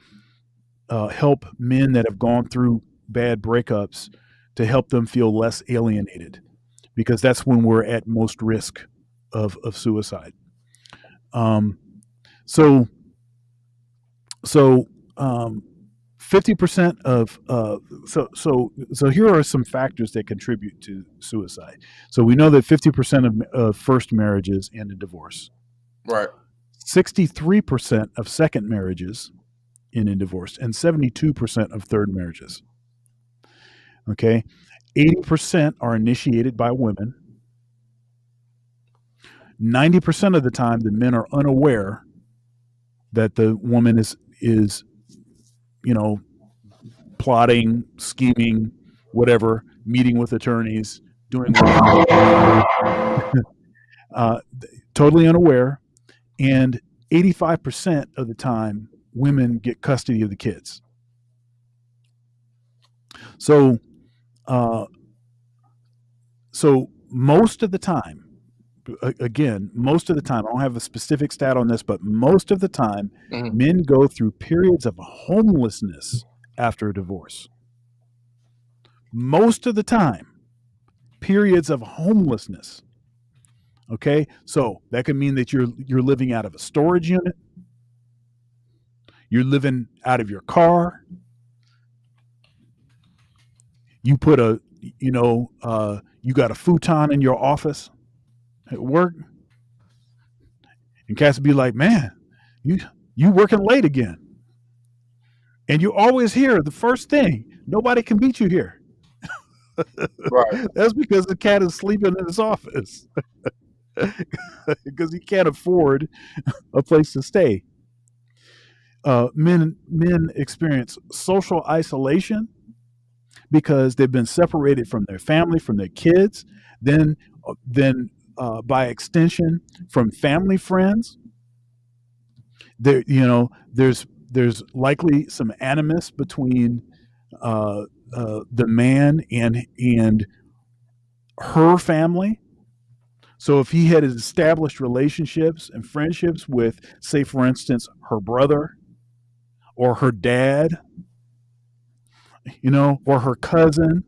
help men that have gone through bad breakups, to help them feel less alienated, because that's when we're at most risk of suicide. So 50% of so here are some factors that contribute to suicide. So we know that 50% of first marriages end in divorce. Right. 63% of second marriages end in divorce, and 72% of third marriages. Okay. 80% are initiated by women. 90% of the time, the men are unaware that the woman is plotting, scheming, whatever, meeting with attorneys, doing totally unaware. And 85% of the time, women get custody of the kids. So most of the time, most of the time, I don't have a specific stat on this, but most of the time, men go through periods of homelessness after a divorce. Most of the time, periods of homelessness. Okay, so that could mean that you're living out of a storage unit, you're living out of your car, you put you got a futon in your office at work, and cats be like, man, you working late again. And you always hear the first thing, nobody can beat you here. Right. That's because the cat is sleeping in his office because he can't afford a place to stay. Men experience social isolation because they've been separated from their family, from their kids, then by extension from family friends. There, there's likely some animus between the man and her family. So if he had established relationships and friendships with, say, for instance, her brother or her dad, or her cousin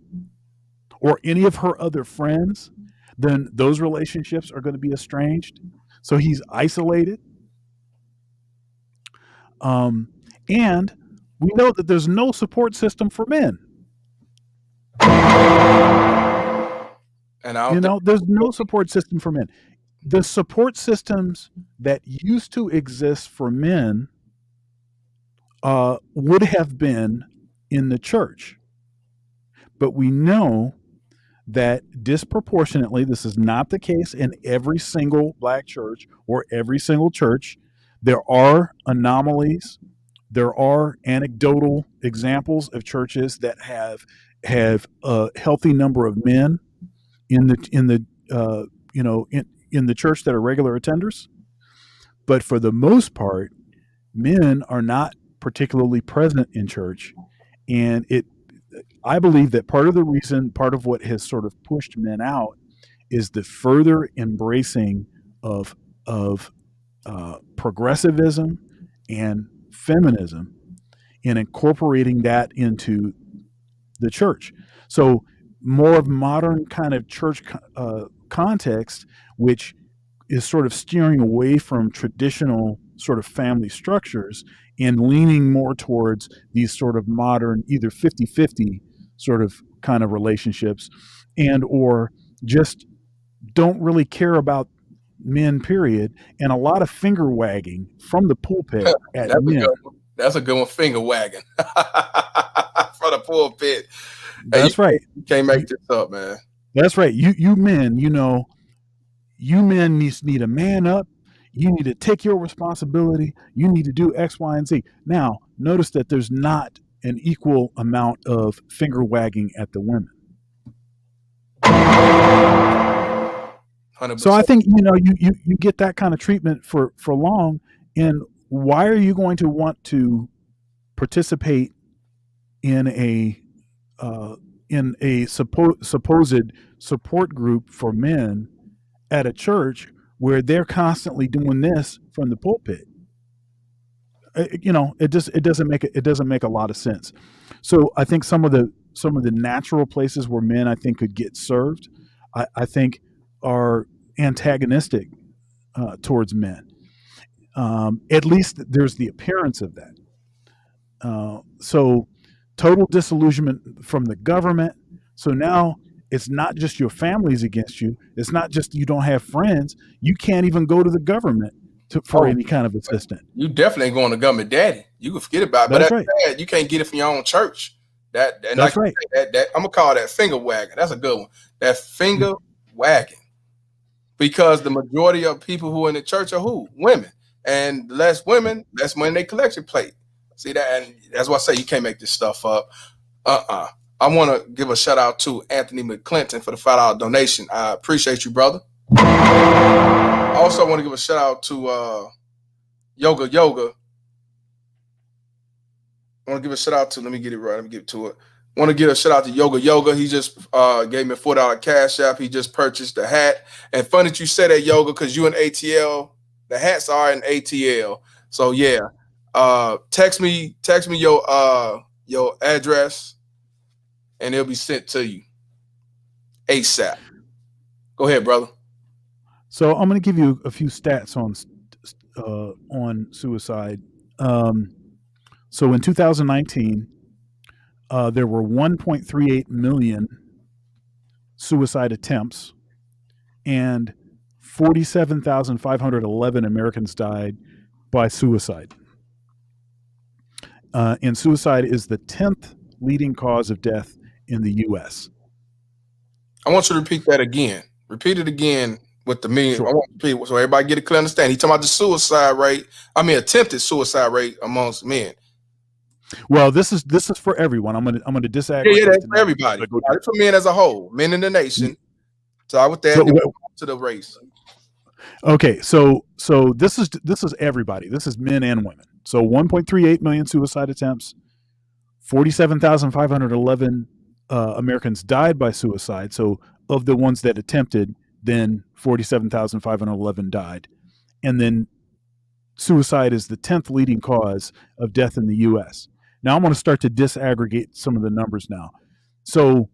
or any of her other friends, then those relationships are going to be estranged. So he's isolated. And we know that there's no support system for men. And there's no support system for men. The support systems that used to exist for men would have been in the church. But we know that disproportionately, this is not the case in every single black church or every single church. There are anomalies. There are anecdotal examples of churches that have a healthy number of men in the church that are regular attenders. But for the most part, men are not particularly present in church, and I believe that part of what has sort of pushed men out is the further embracing of progressivism and feminism and incorporating that into the church. So more of modern kind of church context, which is sort of steering away from traditional sort of family structures and leaning more towards these sort of modern, either 50-50 sort of kind of relationships, and or just don't really care about men, period, and a lot of finger wagging from the pulpit at That's men. That's a good one, finger wagging from the pulpit. That's right. You can't make this up, man. That's right. You men, you men need to man up. You need to take your responsibility. You need to do X, Y, and Z. Now, notice that there's not an equal amount of finger wagging at the women. 100%. So I think you get that kind of treatment for long, and why are you going to want to participate in a supposed support group for men at a church where they're constantly doing this from the pulpit? It doesn't make a lot of sense. So I think some of the natural places where men, I think, could get served, I think, are antagonistic towards men. At least there's the appearance of that. So total disillusionment from the government. So now it's not just your family's against you. It's not just you don't have friends. You can't even go to the government for any kind of assistance. You definitely ain't going to government, daddy. You can forget about it. That's But right. bad. You can't get it from your own church. That's like right. That I'm gonna call that finger wagging. That's a good one. That finger wagging, because the majority of people who are in the church are who? Women, and less women, less money in their collection plate. See that, and that's why I say you can't make this stuff up. I want to give a shout out to Anthony McClinton for the $5 donation. I appreciate you, brother. I also want to give a shout out to Yoga. I want to give a shout out to, let me get it right. Let me get to it. I want to give a shout out to Yoga. He just gave me a $4 cash app. He just purchased a hat. And funny that you said that, Yoga, because you in ATL. The hats are in ATL. So yeah. Text me your address and it'll be sent to you ASAP. Go ahead, brother. So I'm going to give you a few stats on suicide. So in 2019, there were 1.38 million suicide attempts, and 47,511 Americans died by suicide. And suicide is the 10th leading cause of death in the U.S. I want you to repeat that again. Repeat it again with the million. Sure. I want to repeat so everybody get a clear understanding. He's talking about the suicide rate. Attempted suicide rate amongst men. Well, this is for everyone. I'm gonna disaggregate. Yeah, that's for everybody. It's for men as a whole, men in the nation. So with that, to the race. Okay, so this is everybody. This is men and women. So 1.38 million suicide attempts, 47,511 Americans died by suicide. So of the ones that attempted, then 47,511 died. And then suicide is the 10th leading cause of death in the U.S. Now I'm going to start to disaggregate some of the numbers now. So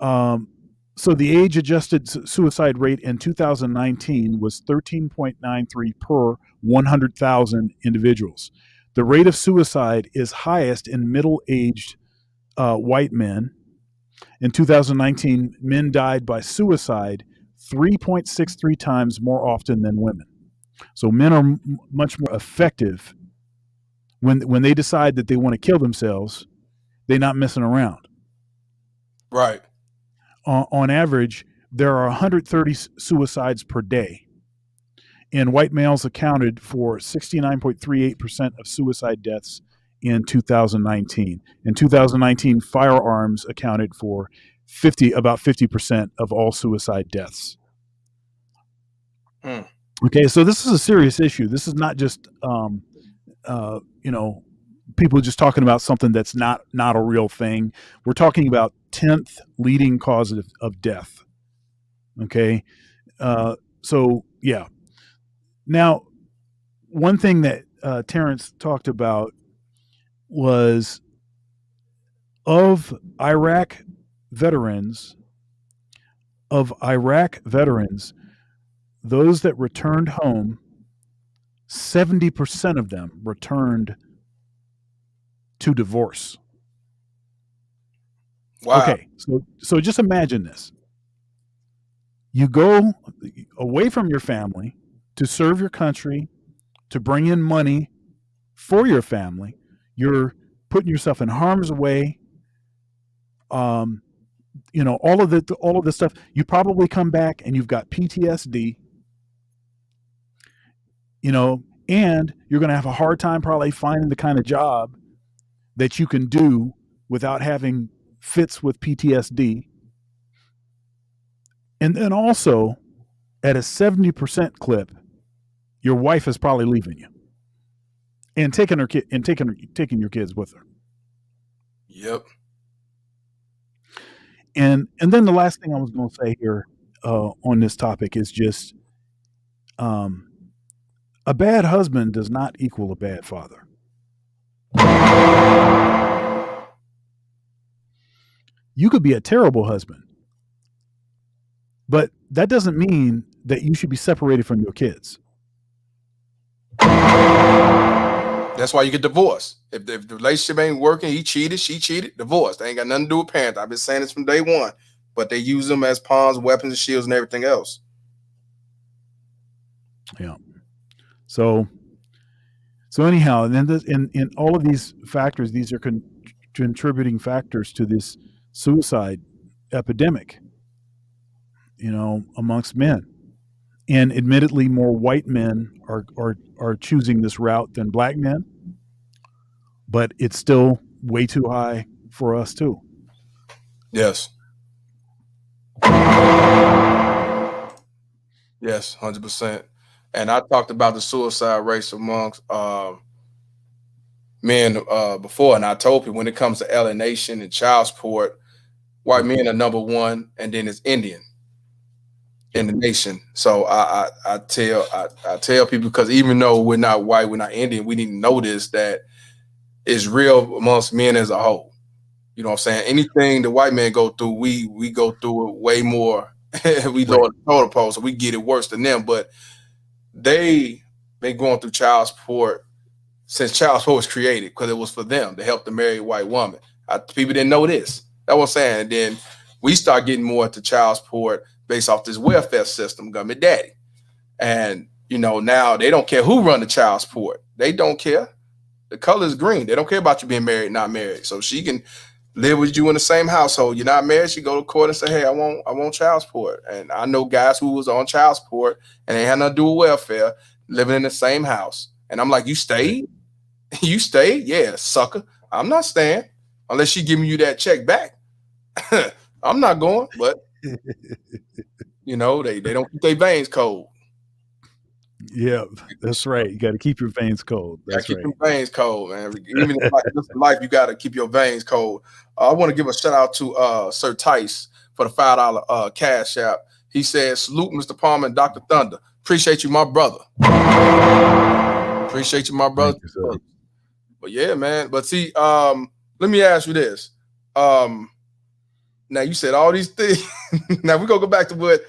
the age-adjusted suicide rate in 2019 was 13.93 per 100,000 individuals. The rate of suicide is highest in middle-aged white men. In 2019, men died by suicide 3.63 times more often than women. So men are much more effective when they decide that they want to kill themselves. They're not messing around. Right. On average, there are 130 suicides per day, and white males accounted for 69.38% of suicide deaths in 2019. In 2019, firearms accounted for about 50% of all suicide deaths. Okay, so this is a serious issue. This is not just people just talking about something that's not a real thing. We're talking about 10th leading cause of death. Okay. So yeah. Now, one thing that Terrence talked about was of Iraq veterans, those that returned home, 70% of them returned to divorce. Wow. Okay, so just imagine this. You go away from your family to serve your country, to bring in money for your family. You're putting yourself in harm's way. All of the stuff. You probably come back and you've got PTSD. And you're going to have a hard time probably finding the kind of job that you can do without having fits with PTSD. And then also, at a 70% clip, your wife is probably leaving you and taking your kids with her. Yep. And then the last thing I was going to say here on this topic is just a bad husband does not equal a bad father. You could be a terrible husband, but that doesn't mean that you should be separated from your kids. That's why you get divorced. If the relationship ain't working, he cheated, she cheated, divorce. They ain't got nothing to do with parents. I've been saying this from day one, but they use them as pawns, weapons, and shields, and everything else. Yeah. So anyhow, and then in all of these factors, these are contributing factors to this suicide epidemic, amongst men. And admittedly, more white men are choosing this route than black men, but it's still way too high for us too. Yes. Yes, 100%. And I talked about the suicide rates amongst men before, and I told people when it comes to alienation and child support, white men are number one, and then it's Indian in the nation. So I tell people, because even though we're not white, we're not Indian, we need to notice that it's real amongst men as a whole. You know what I'm saying? Anything the white men go through, we go through it way more. We lower the total pole, so we get it worse than them. But they been going through child support since child support was created, because it was for them to help the married white woman. People didn't know this. That's what I'm saying. And then we start getting more into child support based off this welfare system, government daddy. And, now they don't care who run the child support. They don't care. The color is green. They don't care about you being married, not married. So she can live with you in the same household. You're not married. She go to court and say, hey, I want child support. And I know guys who was on child support and they had nothing to do with welfare, living in the same house. And I'm like, you stayed? You stayed? Yeah, sucker. I'm not staying unless she giving you that check back. I'm not going, but they don't keep their veins cold. Yeah, that's right. You got to keep your veins cold. That's right. Keep your veins cold, man. Even in life, you got to keep your veins cold. I want to give a shout out to Sir Tice for the $5 cash app. He says, salute Mr. Palmer and Dr. Thunder. Appreciate you, my brother. Appreciate you, my brother. You, but yeah, man. But see, let me ask you this. Now you said all these things. Now we're gonna go back to what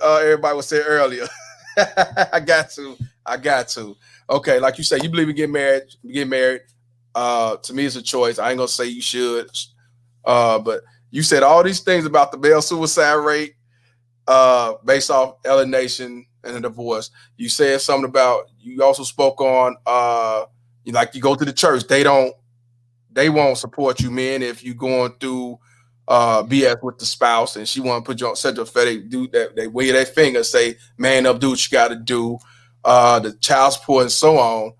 everybody was saying earlier. I got to. Okay, like you said, you believe in getting married. To me, it's a choice. I ain't gonna say you should. But you said all these things about the male suicide rate based off alienation and a divorce. You said something about, you also spoke on you go to the church, they won't support you, men, if you going through BS with the spouse and she want to put you on central fair. They do that, they wave their finger, say, man up, do what you gotta do, the child support and so on.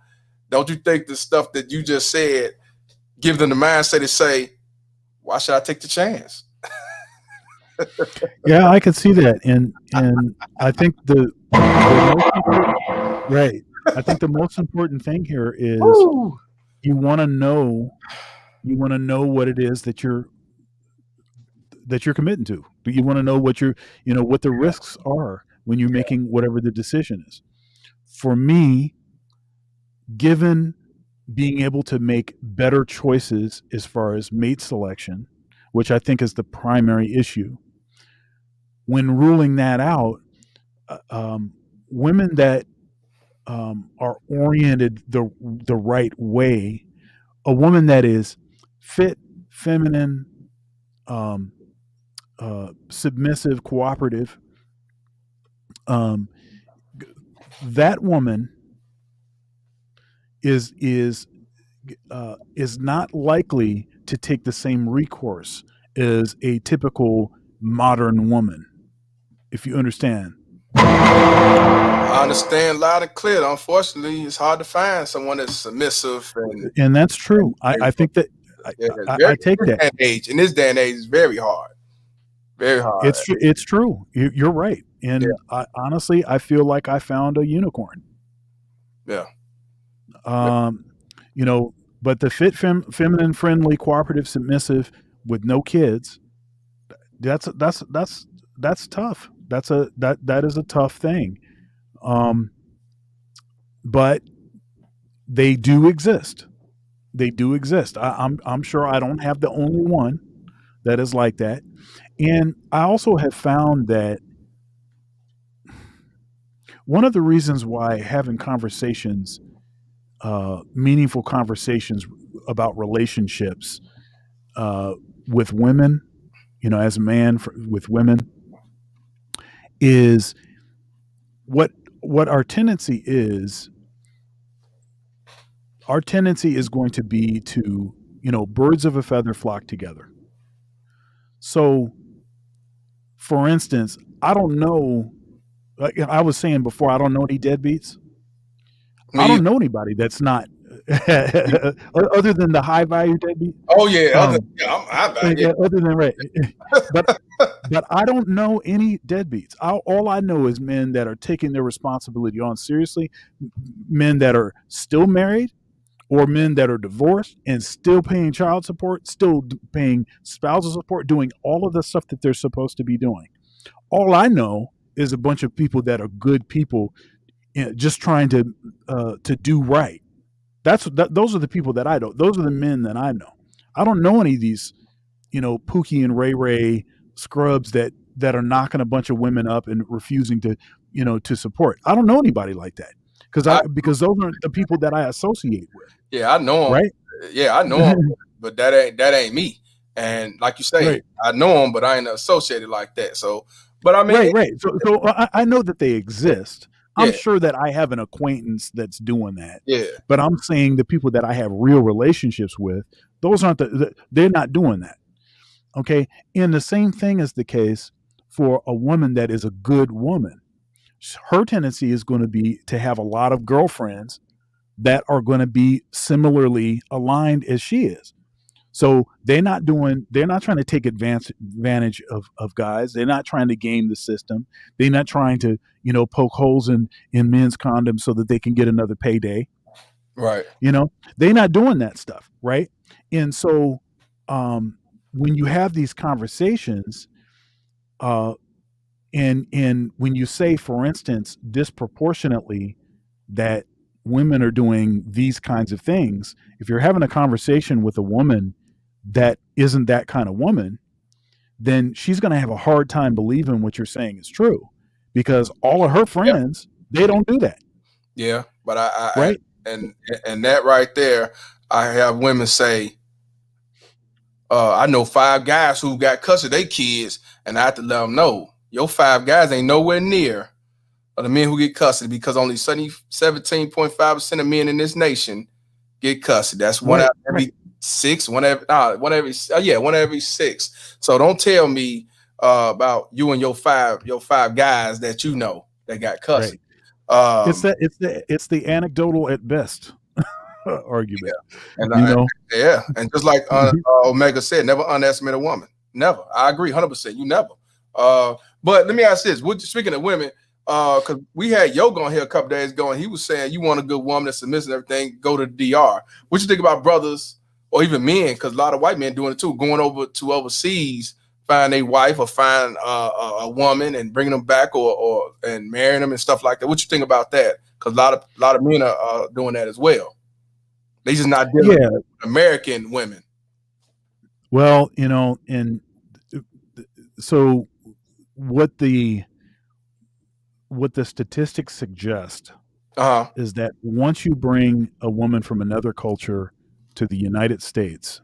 Don't you think the stuff that you just said give them the mindset to say, why should I take the chance? Yeah, I could see that, and I think the most important, right. I think the most important thing here is you want to know what it is that you're committing to. You want to know what what the risks are when you're making whatever the decision is. For me, given being able to make better choices as far as mate selection, which I think is the primary issue, when ruling that out, women that are oriented the right way, a woman that is fit, feminine, submissive, cooperative, that woman is not likely to take the same recourse as a typical modern woman, if you understand. I understand loud and clear. Unfortunately, it's hard to find someone that's submissive, and that's true. I think that I take that. In this day and age, it's very hard. Very hard. It's true. You're right. And honestly, I feel like I found a unicorn. Yeah. But the fit, feminine, friendly, cooperative, submissive with no kids, that's tough. That is a tough thing. But they do exist. I'm sure I don't have the only one that is like that. And I also have found that one of the reasons why having conversations, meaningful conversations about relationships with women, as a man with women, is what our tendency is. Our tendency is going to be to, birds of a feather flock together. So, for instance, I don't know, like I was saying before, I don't know any deadbeats. I don't know anybody that's not, other than the high value deadbeat. Oh yeah, other than right. But I don't know any deadbeats. All I know is men that are taking their responsibility on seriously, men that are still married, or men that are divorced and still paying child support, still paying spousal support, doing all of the stuff that they're supposed to be doing. All I know is a bunch of people that are good people, just trying to do right. Those are the people that I know. Those are the men that I know. I don't know any of these, Pookie and Ray scrubs that are knocking a bunch of women up and refusing to, to support. I don't know anybody like that because those aren't the people that I associate with. Yeah, I know them. Right? Yeah, I know them, but that ain't me. And like you say, right. I know them, but I ain't associated like that. So, but I mean, right. So I know that they exist. I'm sure that I have an acquaintance that's doing that. Yeah. But I'm saying the people that I have real relationships with, those aren't they're not doing that. Okay. And the same thing is the case for a woman that is a good woman. Her tendency is going to be to have a lot of girlfriends that are going to be similarly aligned as she is. So they're not trying to take advantage of guys. They're not trying to game the system. They're not trying to, poke holes in men's condoms so that they can get another payday. Right. They're not doing that stuff. Right. And so when you have these conversations, and when you say, for instance, disproportionately that women are doing these kinds of things, if you're having a conversation with a woman that isn't that kind of woman, then she's going to have a hard time believing what you're saying is true, because all of her friends, they don't do that. Yeah, but I and that right there, I have women say, I know 5 guys who got custody of their kids, and I have to let them know, your 5 guys ain't nowhere near of the men who get custody, because only 17.5% of men in this nation get custody. That's one out of every 6, one every 6. So don't tell me about you and your five guys that that got custody. Right. It's the anecdotal at best argument. And and just like Omega said, never underestimate a woman. Never. I agree 100%. You never. But let me ask this: speaking of women, because we had Yoga on here a couple days ago, and he was saying you want a good woman that's submissive and everything, go to the DR. What you think about brothers or even men? Because a lot of white men doing it too, going over to overseas, find a wife or find a woman and bringing them back or and marrying them and stuff like that. What you think about that? Because a lot of men are doing that as well. They just not dealing with American women. Well, and so what the statistics suggest is that once you bring a woman from another culture to the United States,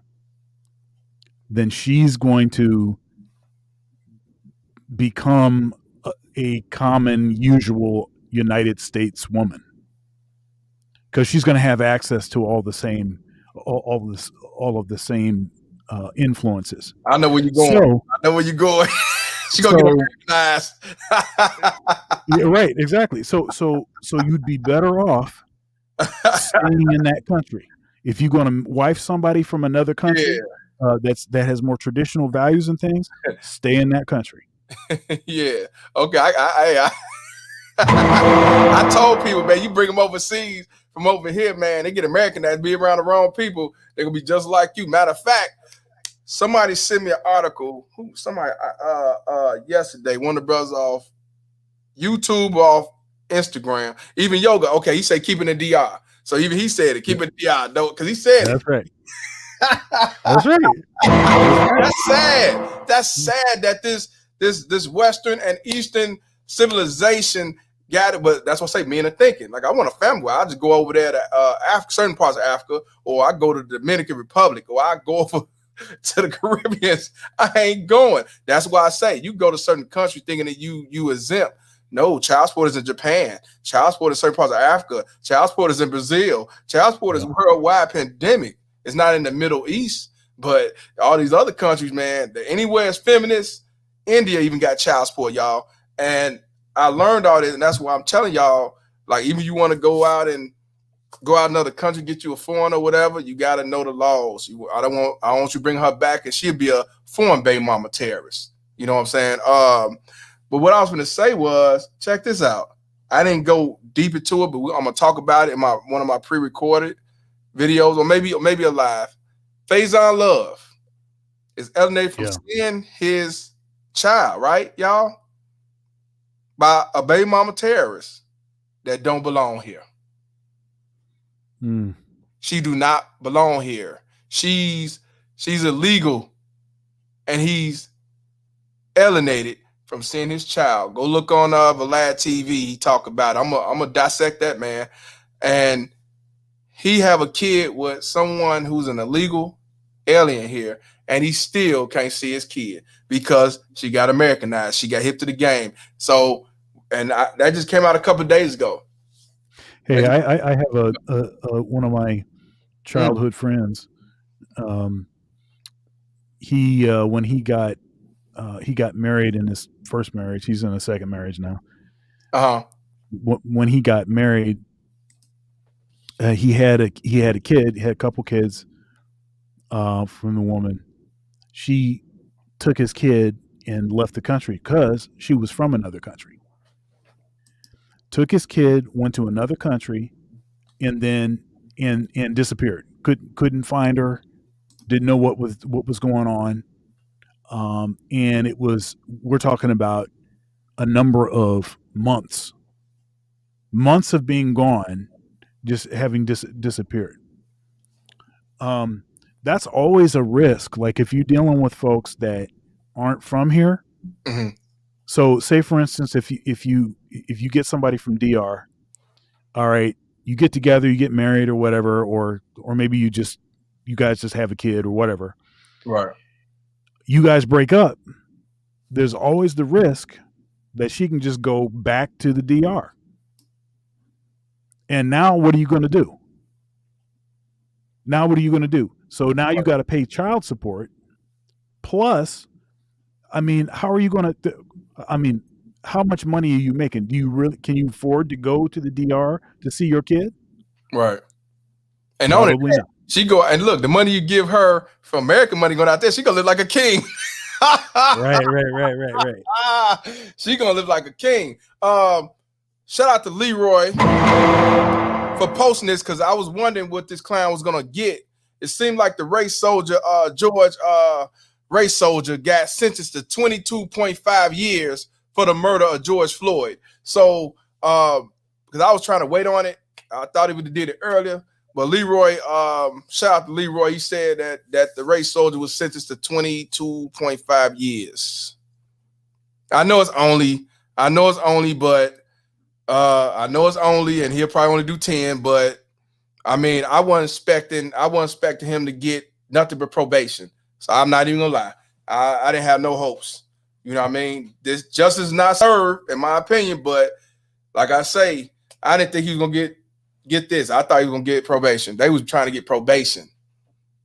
then she's going to become a common, usual United States woman, because she's going to have access to all of the same influences. I know where you're going. She's gonna get recognized. Yeah, right, exactly. So you'd be better off staying in that country. If you're going to wife somebody from another country that has more traditional values and things, stay in that country. Yeah. Okay. I told people, man, you bring them overseas from over here, man, they get Americanized, be around the wrong people, they're gonna be just like you. Matter of fact, somebody sent me an article. Yesterday, one of the brothers off YouTube, off Instagram, even Yoga. Okay, he said keeping the DR. So even he said it, keep it DR, though, because he said That's it. right. That's right. That's sad. That's sad that this Western and Eastern civilization got it. But that's what I say, men are thinking. Like, I want a family. I just go over there to certain parts of Africa, or I go to the Dominican Republic, or I go over to the Caribbean. I ain't going. That's why I say you go to certain countries thinking that you exempt. No, child support is in Japan. Child support is certain parts of Africa. Child support is in Brazil. Child support is worldwide pandemic. It's not in the Middle East, but all these other countries, man, anywhere it's feminist. India even got child support, y'all. And I learned all this, and that's why I'm telling y'all, like, even you want to go out another country, get you a foreigner or whatever, you got to know the laws. I don't want you to bring her back and she'll be a foreign baby mama terrorist. You know what I'm saying? But what I was going to say was, check this out. I didn't go deep into it, but I'm going to talk about it in one of my pre-recorded videos, or maybe a live. Faison Love is alienated from seeing his child, right, y'all? By a baby mama terrorist that don't belong here. She do not belong here. She's illegal, and he's alienated from seeing his child. Go look on Vlad TV. He talk about it. I'm gonna dissect that, man. And he have a kid with someone who's an illegal alien here, and he still can't see his kid because she got Americanized. She got hip to the game. So, and that just came out a couple of days ago. Hey, I have a one of my childhood friends. When he got married in his first marriage, he's in a second marriage now. When he got married, he had a kid. He had a couple kids from the woman. She took his kid and left the country because she was from another country. Took his kid, went to another country, and then and disappeared. Couldn't find her. Didn't know what was going on. And we're talking about a number of months of being gone, just having disappeared. That's always a risk. Like, if you're dealing with folks that aren't from here. Mm-hmm. So say, for instance, if you get somebody from DR, all right, you get together, you get married or whatever, or maybe you guys just have a kid or whatever. Right. You guys break up. There's always the risk that she can just go back to the DR. And now what are you going to do? So now you got to pay child support. Plus, I mean, how are you going to, how much money are you making? Can you afford to go to the DR to see your kid? Right. And on it, she go, and look, the money you give her from American money going out there, she gonna live like a king. Right. She gonna live like a king. shout out to Leroy for posting this because I was wondering what this clown was gonna get. It seemed like the race soldier, George race soldier, got sentenced to 22.5 years for the murder of George Floyd. So, because I was trying to wait on it, I thought he would have did it earlier. But Leroy, shout out to Leroy. He said that the race soldier was sentenced to 22.5 years. I know it's only, but and he'll probably only do 10. But I mean, I wasn't expecting him to get nothing but probation. So I'm not even gonna lie. I didn't have no hopes. You know what I mean? This justice is not served, in my opinion. But like I say, I didn't think he was gonna get this. I thought he was gonna get probation. They was trying to get probation.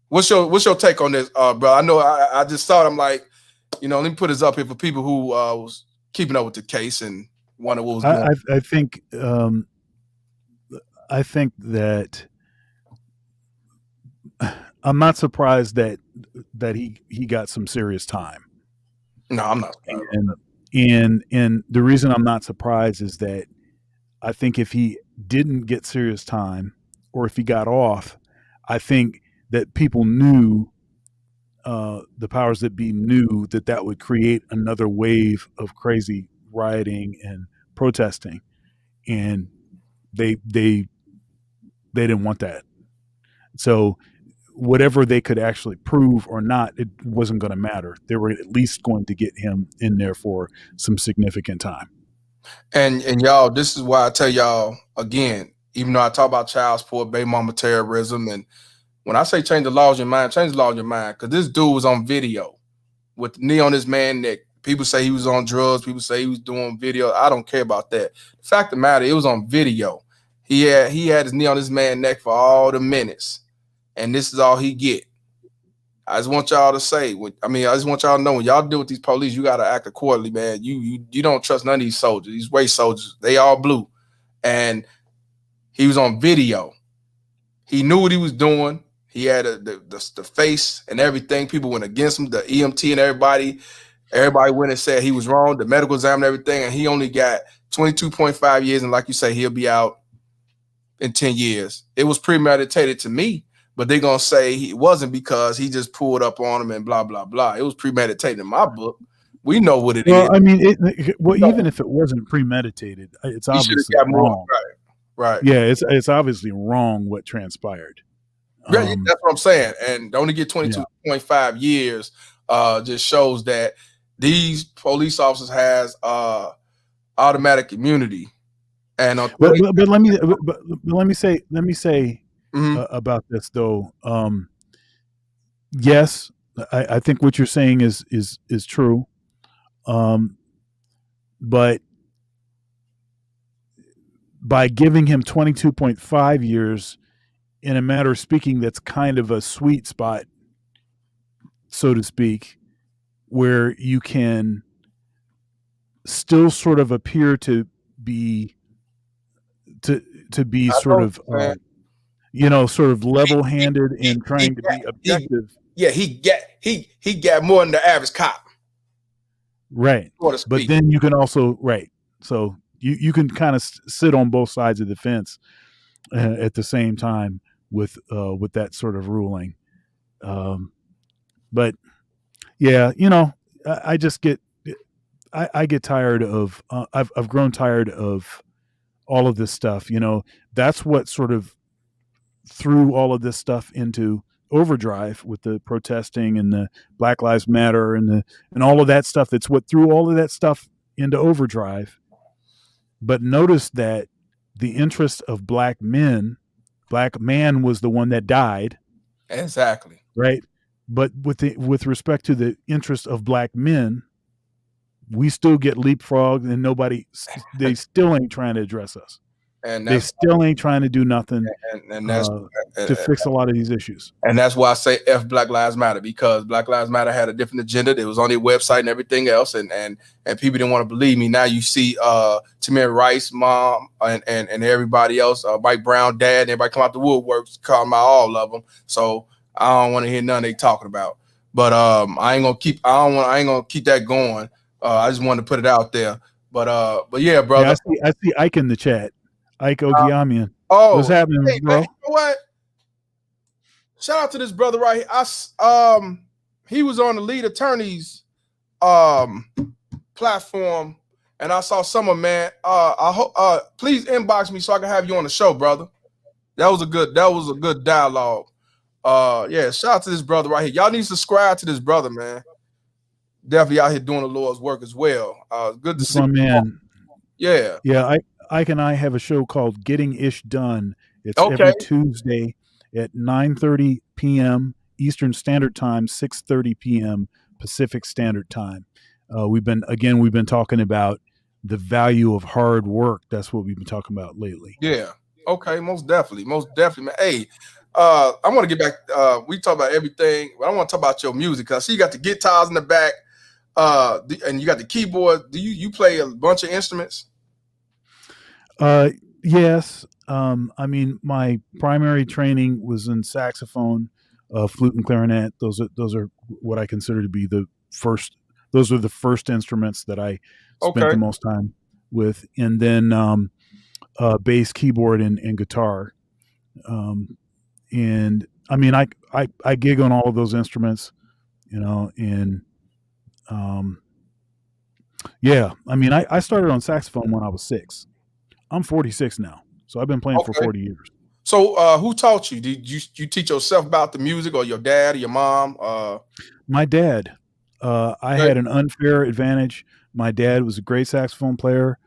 What's your take on this, bro? I know I just thought, I'm like, let me put this up here for people who was keeping up with the case and wonder what was going on. I think that I'm not surprised that he got some serious time. No, I'm not. And the reason I'm not surprised is that I think if he didn't get serious time, or if he got off, I think that people knew, the powers that be knew that would create another wave of crazy rioting and protesting, and they didn't want that. So whatever they could actually prove or not, it wasn't going to matter. They were at least going to get him in there for some significant time. And y'all, this is why I tell y'all again, even though I talk about child support, baby mama terrorism, and when I say change the laws in your mind, change the laws in your mind, because this dude was on video with the knee on his man's neck. People say he was on drugs. People say he was doing video. I don't care about that. The fact of the matter, it was on video. He had his knee on his man's neck for all the minutes, and this is all he get. I just want y'all to say, I just want y'all to know, when y'all deal with these police, you got to act accordingly, man. You don't trust none of these soldiers, these race soldiers. They all blue. And he was on video. He knew what he was doing. He had the face and everything. People went against him, the EMT and everybody. Everybody went and said he was wrong, the medical exam and everything. And he only got 22.5 years. And like you say, he'll be out in 10 years. It was premeditated to me. But they're going to say it wasn't because he just pulled up on him and blah, blah, blah. It was premeditated in my book. We know what it is. I mean, even if it wasn't premeditated, it's obviously wrong. Right. Yeah, it's obviously wrong what transpired. That's what I'm saying. And to only get 22.5 years just shows that these police officers has automatic immunity. And but let me say about this though. Yes, I think what you're saying is true. But by giving him 22.5 years, in a matter of speaking, that's kind of a sweet spot, so to speak, where you can still sort of appear to be sort of level-handed and trying to be objective. He got more than the average cop. Right. But then you can also, so you can kind of sit on both sides of the fence at the same time with that sort of ruling. But yeah, I just get tired of I've grown tired of all of this stuff. That's what sort of threw all of this stuff into overdrive with the protesting and the Black Lives Matter and all of that stuff. That's what threw all of that stuff into overdrive. But notice that the interest of black man was the one that died. Exactly. Right. But with respect to the interest of black men, we still get leapfrogged, and they still ain't trying to address us. And they still ain't trying to do nothing to fix a lot of these issues. And that's why I say F Black Lives Matter, because Black Lives Matter had a different agenda. It was on their website and everything else. And people didn't want to believe me. Now you see Tamir Rice, mom, and everybody else, Mike Brown, dad, and everybody come out the woodworks, calling out all of them. So I don't want to hear none they talking about. But I ain't gonna keep that going. I just wanted to put it out there. But yeah, brother. Yeah, I see Ike in the chat. Ike Ogiamian. Oh, What's happening, hey, bro? man, you know what? Shout out to this brother right here. He was on the lead attorneys platform, and I saw someone, man. I hope please inbox me so I can have you on the show, brother. That was a good dialogue. Yeah, shout out to this brother right here. Y'all need to subscribe to this brother, man. Definitely out here doing the Lord's work as well. Good to see my man. Yeah. Yeah, Ike and I have a show called Getting Ish Done. It's Okay. every Tuesday at 9:30 p.m. Eastern Standard Time, 6:30 p.m. Pacific Standard Time. We've been talking about the value of hard work. That's what we've been talking about lately. Yeah. Okay. Most definitely, man. Hey, I want to get back. We talk about everything, but I want to talk about your music because I see you got the guitars in the back, and you got the keyboard. Do you play a bunch of instruments? Yes. I mean, my primary training was in saxophone, flute, and clarinet. Those are what I consider to be the first. Those are the first instruments that I spent the most time with, and then bass, keyboard, and guitar. And I mean, I gig on all of those instruments, and yeah. I mean, I started on saxophone when I was 6. I'm 46 now, so I've been playing for 40 years. So, who taught you? Did you teach yourself about the music, or your dad, or your mom? My dad. I had an unfair advantage. My dad was a great saxophone player,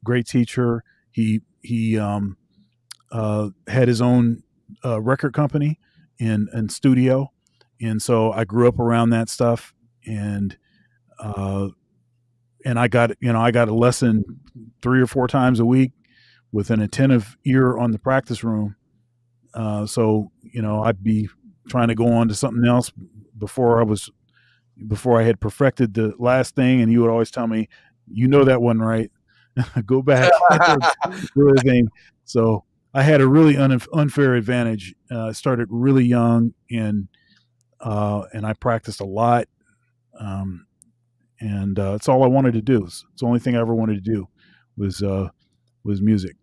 great teacher. He had his own record company and studio, and so I grew up around that stuff. And I got a lesson 3 or 4 times a week with an attentive ear on the practice room. So I'd be trying to go on to something else before I had perfected the last thing, and he would always tell me, that one right. Go back. Do everything. So I had a really unfair advantage. I started really young, and I practiced a lot. And it's all I wanted to do. It's the only thing I ever wanted to do was music.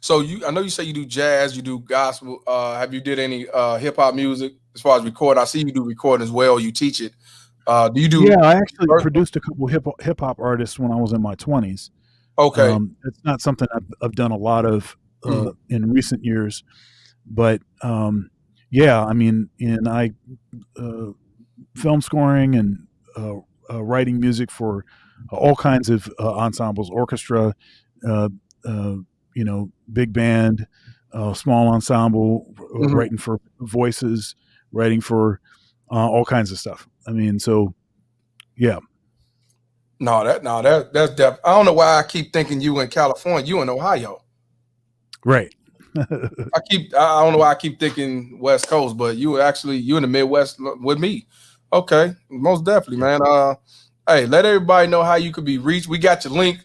So I know you say you do jazz, you do gospel. Have you did any hip hop music as far as recording? I see you do recording as well. You teach it. Do you do? Yeah, I actually produced a couple hip hop artists when I was in my 20s. Okay, it's not something I've done a lot of in recent years, but yeah, I mean, and I film scoring and writing music for all kinds of ensembles, orchestra, big band, small ensemble, writing for voices, writing for all kinds of stuff. I mean, so yeah. That's definitely. I don't know why I keep thinking you in California. You in Ohio, right? I don't know why I keep thinking West Coast, but you in the Midwest with me. Okay, most definitely, man. Hey, let everybody know how you could be reached. We got your link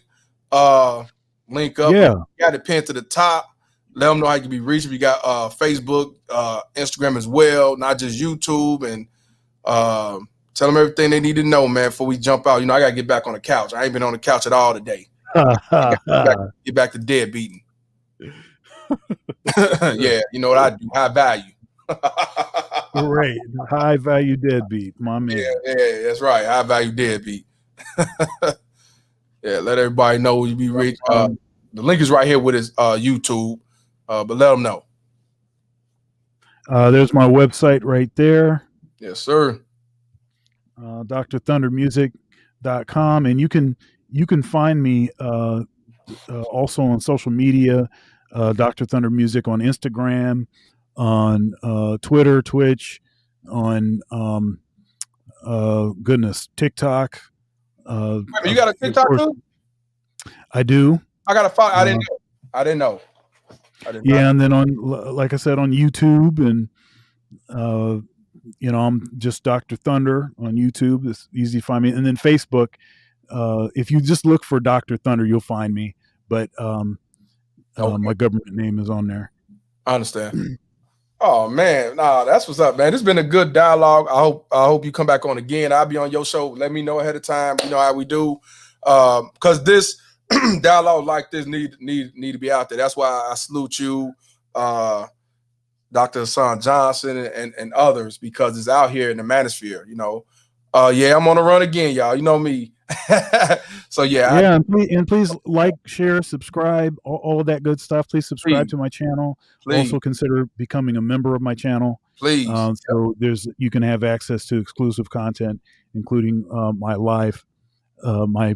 up. Yeah, we got it pinned to the top. Let them know how you can be reached. We got Facebook, Instagram as well, not just YouTube, and tell them everything they need to know, man, before we jump out. I got to get back on the couch. I ain't been on the couch at all today. Get back to deadbeating. Yeah, you know what I do? High value. Great. High value deadbeat, my man. Yeah, that's right. High value deadbeat. Yeah, let everybody know you be rich. The link is right here with his YouTube, but let them know. There's my website right there. Yes, sir. drthundermusic.com, and you can find me also on social media, Dr. Thunder Music on Instagram, on Twitter, Twitch, on TikTok. You got a TikTok too? I do. I got to follow. I didn't know. Yeah, and then on, like I said, on YouTube, and I'm just Dr. Thunder on YouTube. It's easy to find me, and then Facebook. If you just look for Dr. Thunder, you'll find me. But my government name is on there. I understand. Oh man, that's what's up, man. This has been a good dialogue. I hope you come back on again. I'll be on your show. Let me know ahead of time. You know how we do. because this dialogue like this need to be out there. That's why I salute you, Dr. Hassan Johnson and others, because it's out here in the manosphere, you know. Yeah, I'm on the run again, y'all. You know me. So yeah. And please like, share, subscribe, all of that good stuff. Please subscribe to my channel. Also consider becoming a member of my channel. Please. So you can have access to exclusive content, including my live, my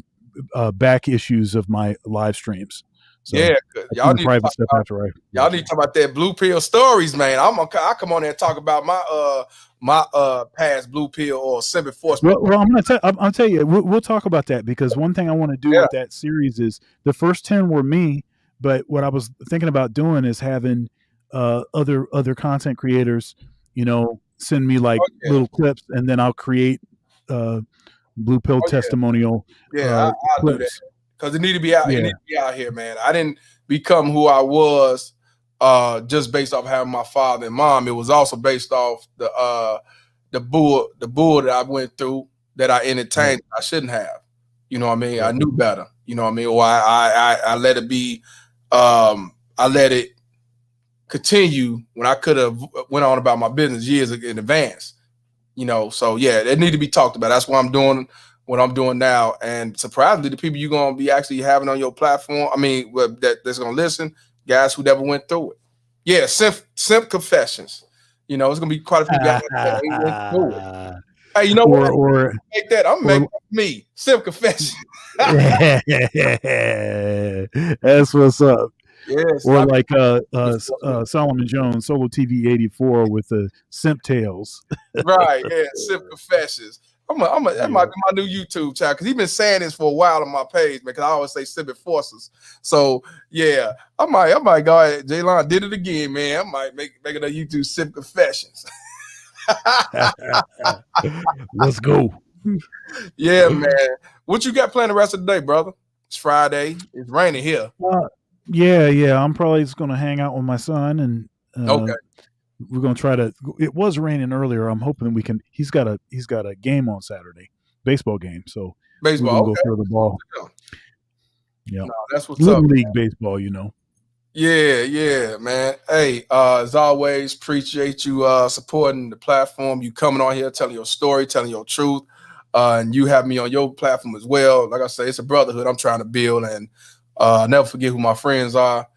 back issues of my live streams. So yeah, y'all need private stuff after y'all need to talk about that blue pill stories, man. I come on there and talk about my past blue pill or simple force. Well, I'll tell you, we'll talk about that, because one thing I want to do with that series is the first 10 were me, but what I was thinking about doing is having other content creators, you know, send me like little clips, and then I'll create blue pill testimonial I'll clips. do that. Because it need to be out. It need to be out here, man. I didn't become who I was just based off having my father and mom. It was also based off the bull that I went through, that I entertained. I shouldn't have. You know what I mean? I knew better. You know what I mean? Or I let it be. I let it continue when I could have went on about my business years in advance. You know, so yeah, it need to be talked about. That's why I'm doing what I'm doing now, and surprisingly, the people you're gonna be actually having on your platform, I mean, that's gonna listen, guys who never went through it. Yeah, simp confessions. You know, it's gonna be quite a few guys that ain't went through it. Hey, you know what? Or make that. I'm making me simp confession. That's what's up. Yes. Or like Solomon Jones, Solo TV 84 with the simp tales. Right. Yeah. Simp confessions. That might be my new YouTube channel, because he's been saying this for a while on my page, man. Because I always say simp forces. So yeah, I might go ahead. Jaylon did it again, man. I might make it a YouTube simp confessions. Let's go. Yeah, man. What you got planned the rest of the day, brother? It's Friday. It's raining here. Yeah. I'm probably just gonna hang out with my son, and okay. We're gonna try to. It was raining earlier. I'm hoping we can. He's got a game on Saturday, baseball game. So baseball. We're gonna go throw the ball. Yeah, no, that's what's Little up. League baseball, you know. Yeah, man. Hey, as always, appreciate you supporting the platform. You coming on here, telling your story, telling your truth, and you have me on your platform as well. Like I say, it's a brotherhood I'm trying to build, and never forget who my friends are.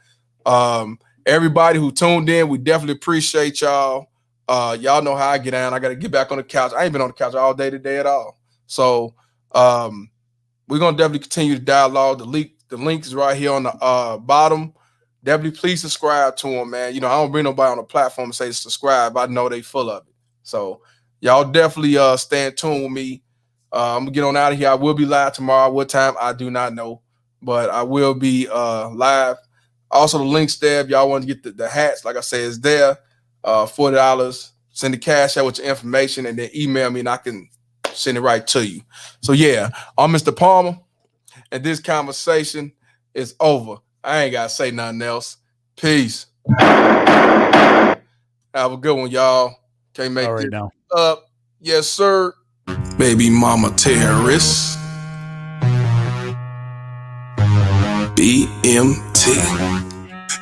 Everybody who tuned in, we definitely appreciate y'all. Y'all know how I get down. I got to get back on the couch. I ain't been on the couch all day today at all. So we're going to definitely continue the dialogue. The link is right here on the bottom. Definitely please subscribe to them, man. You know, I don't bring nobody on the platform and say subscribe. I know they full of it. So y'all definitely stay in tune with me. I'm going to get on out of here. I will be live tomorrow. What time? I do not know. But I will be live. Also, the links there, if y'all want to get the hats, like I said, it's there. $40. Send the cash out with your information, and then email me, and I can send it right to you. So, yeah, I'm Mr. Palmer, and this conversation is over. I ain't got to say nothing else. Peace. Have a good one, y'all. Can't make this now up. Yes, sir. Baby mama terrorist. BMT.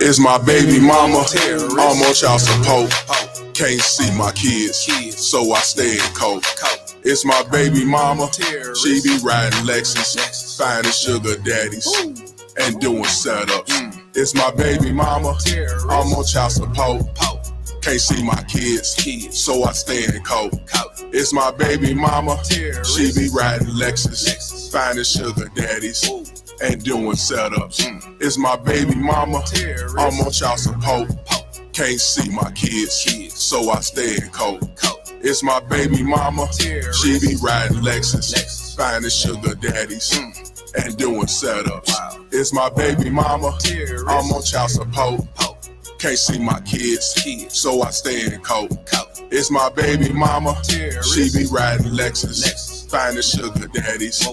It's my baby mama, I'm on child support. Can't see my kids, so I stay in coke. It's my baby mama, she be riding Lexus, finding sugar daddies, and doing setups. It's my baby mama, I'm on child support. Can't see my kids, so I stay in coke. It's my baby mama, she be riding Lexus, finding sugar daddies, and doing setups. It's my baby mama, I'm on child support. Can't see my kids, so I stay in coke. It's my baby mama, she be riding Lexus, finding sugar daddies, and doing setups. It's my baby mama, I'm on child support. Can't see my kids, so I stay in coke. It's my baby mama, she be riding Lexus, finding sugar daddies,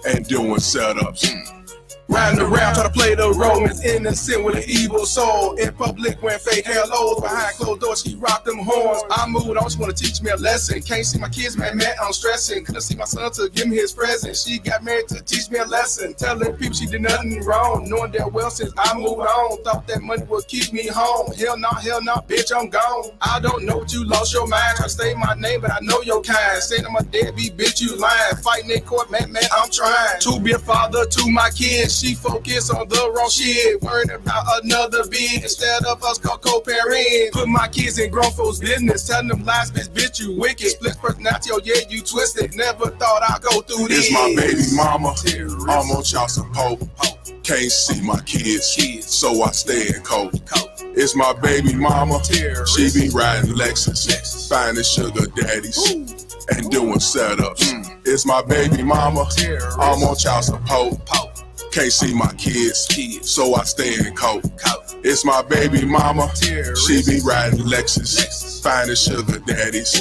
and doing setups. Riding around trying to play the role as innocent with an evil soul. In public wearing fake halos, behind closed doors she rocked them horns. I moved on, she wanna teach me a lesson. Can't see my kids, man, I'm stressing. Couldn't see my son to give me his present. She got married to teach me a lesson. Telling people she did nothing wrong, knowing that well since I moved on. Thought that money would keep me home. Hell no, bitch, I'm gone. I don't know what you lost your mind. Try to say my name, but I know your kind. Saying I'm a deadbeat, bitch, you lying. Fighting in court, man, I'm trying to be a father to my kids. She focus on the wrong shit, worried about another being instead of us co-parenting. Put my kids in grown folks' business, telling them lies, bitch, you wicked. Split personality, oh yeah, you twisted. Never thought I'd go through this. It's my baby mama, I'm on child support. Can't see my kids, so I stay in cold. It's my baby mama, she be riding Lexus, finding sugar daddies and doing setups. It's my baby mama, I'm on child support. Can't see my kids, so I stay in cold. It's my baby mama, she be riding Lexus, finding sugar daddies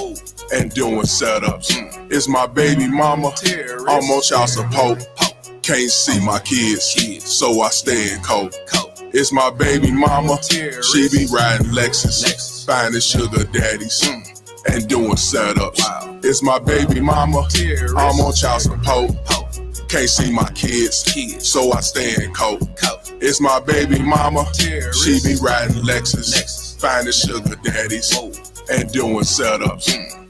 and doing setups. It's my baby mama, I'm on child support. Can't see my kids, so I stay in cold. It's my baby mama, she be riding Lexus, finding sugar daddies and doing setups. It's my baby mama, I'm on child support. Can't see my kids, so I stay in cold. It's my baby mama, she be riding Lexus, finding sugar daddies and doing setups.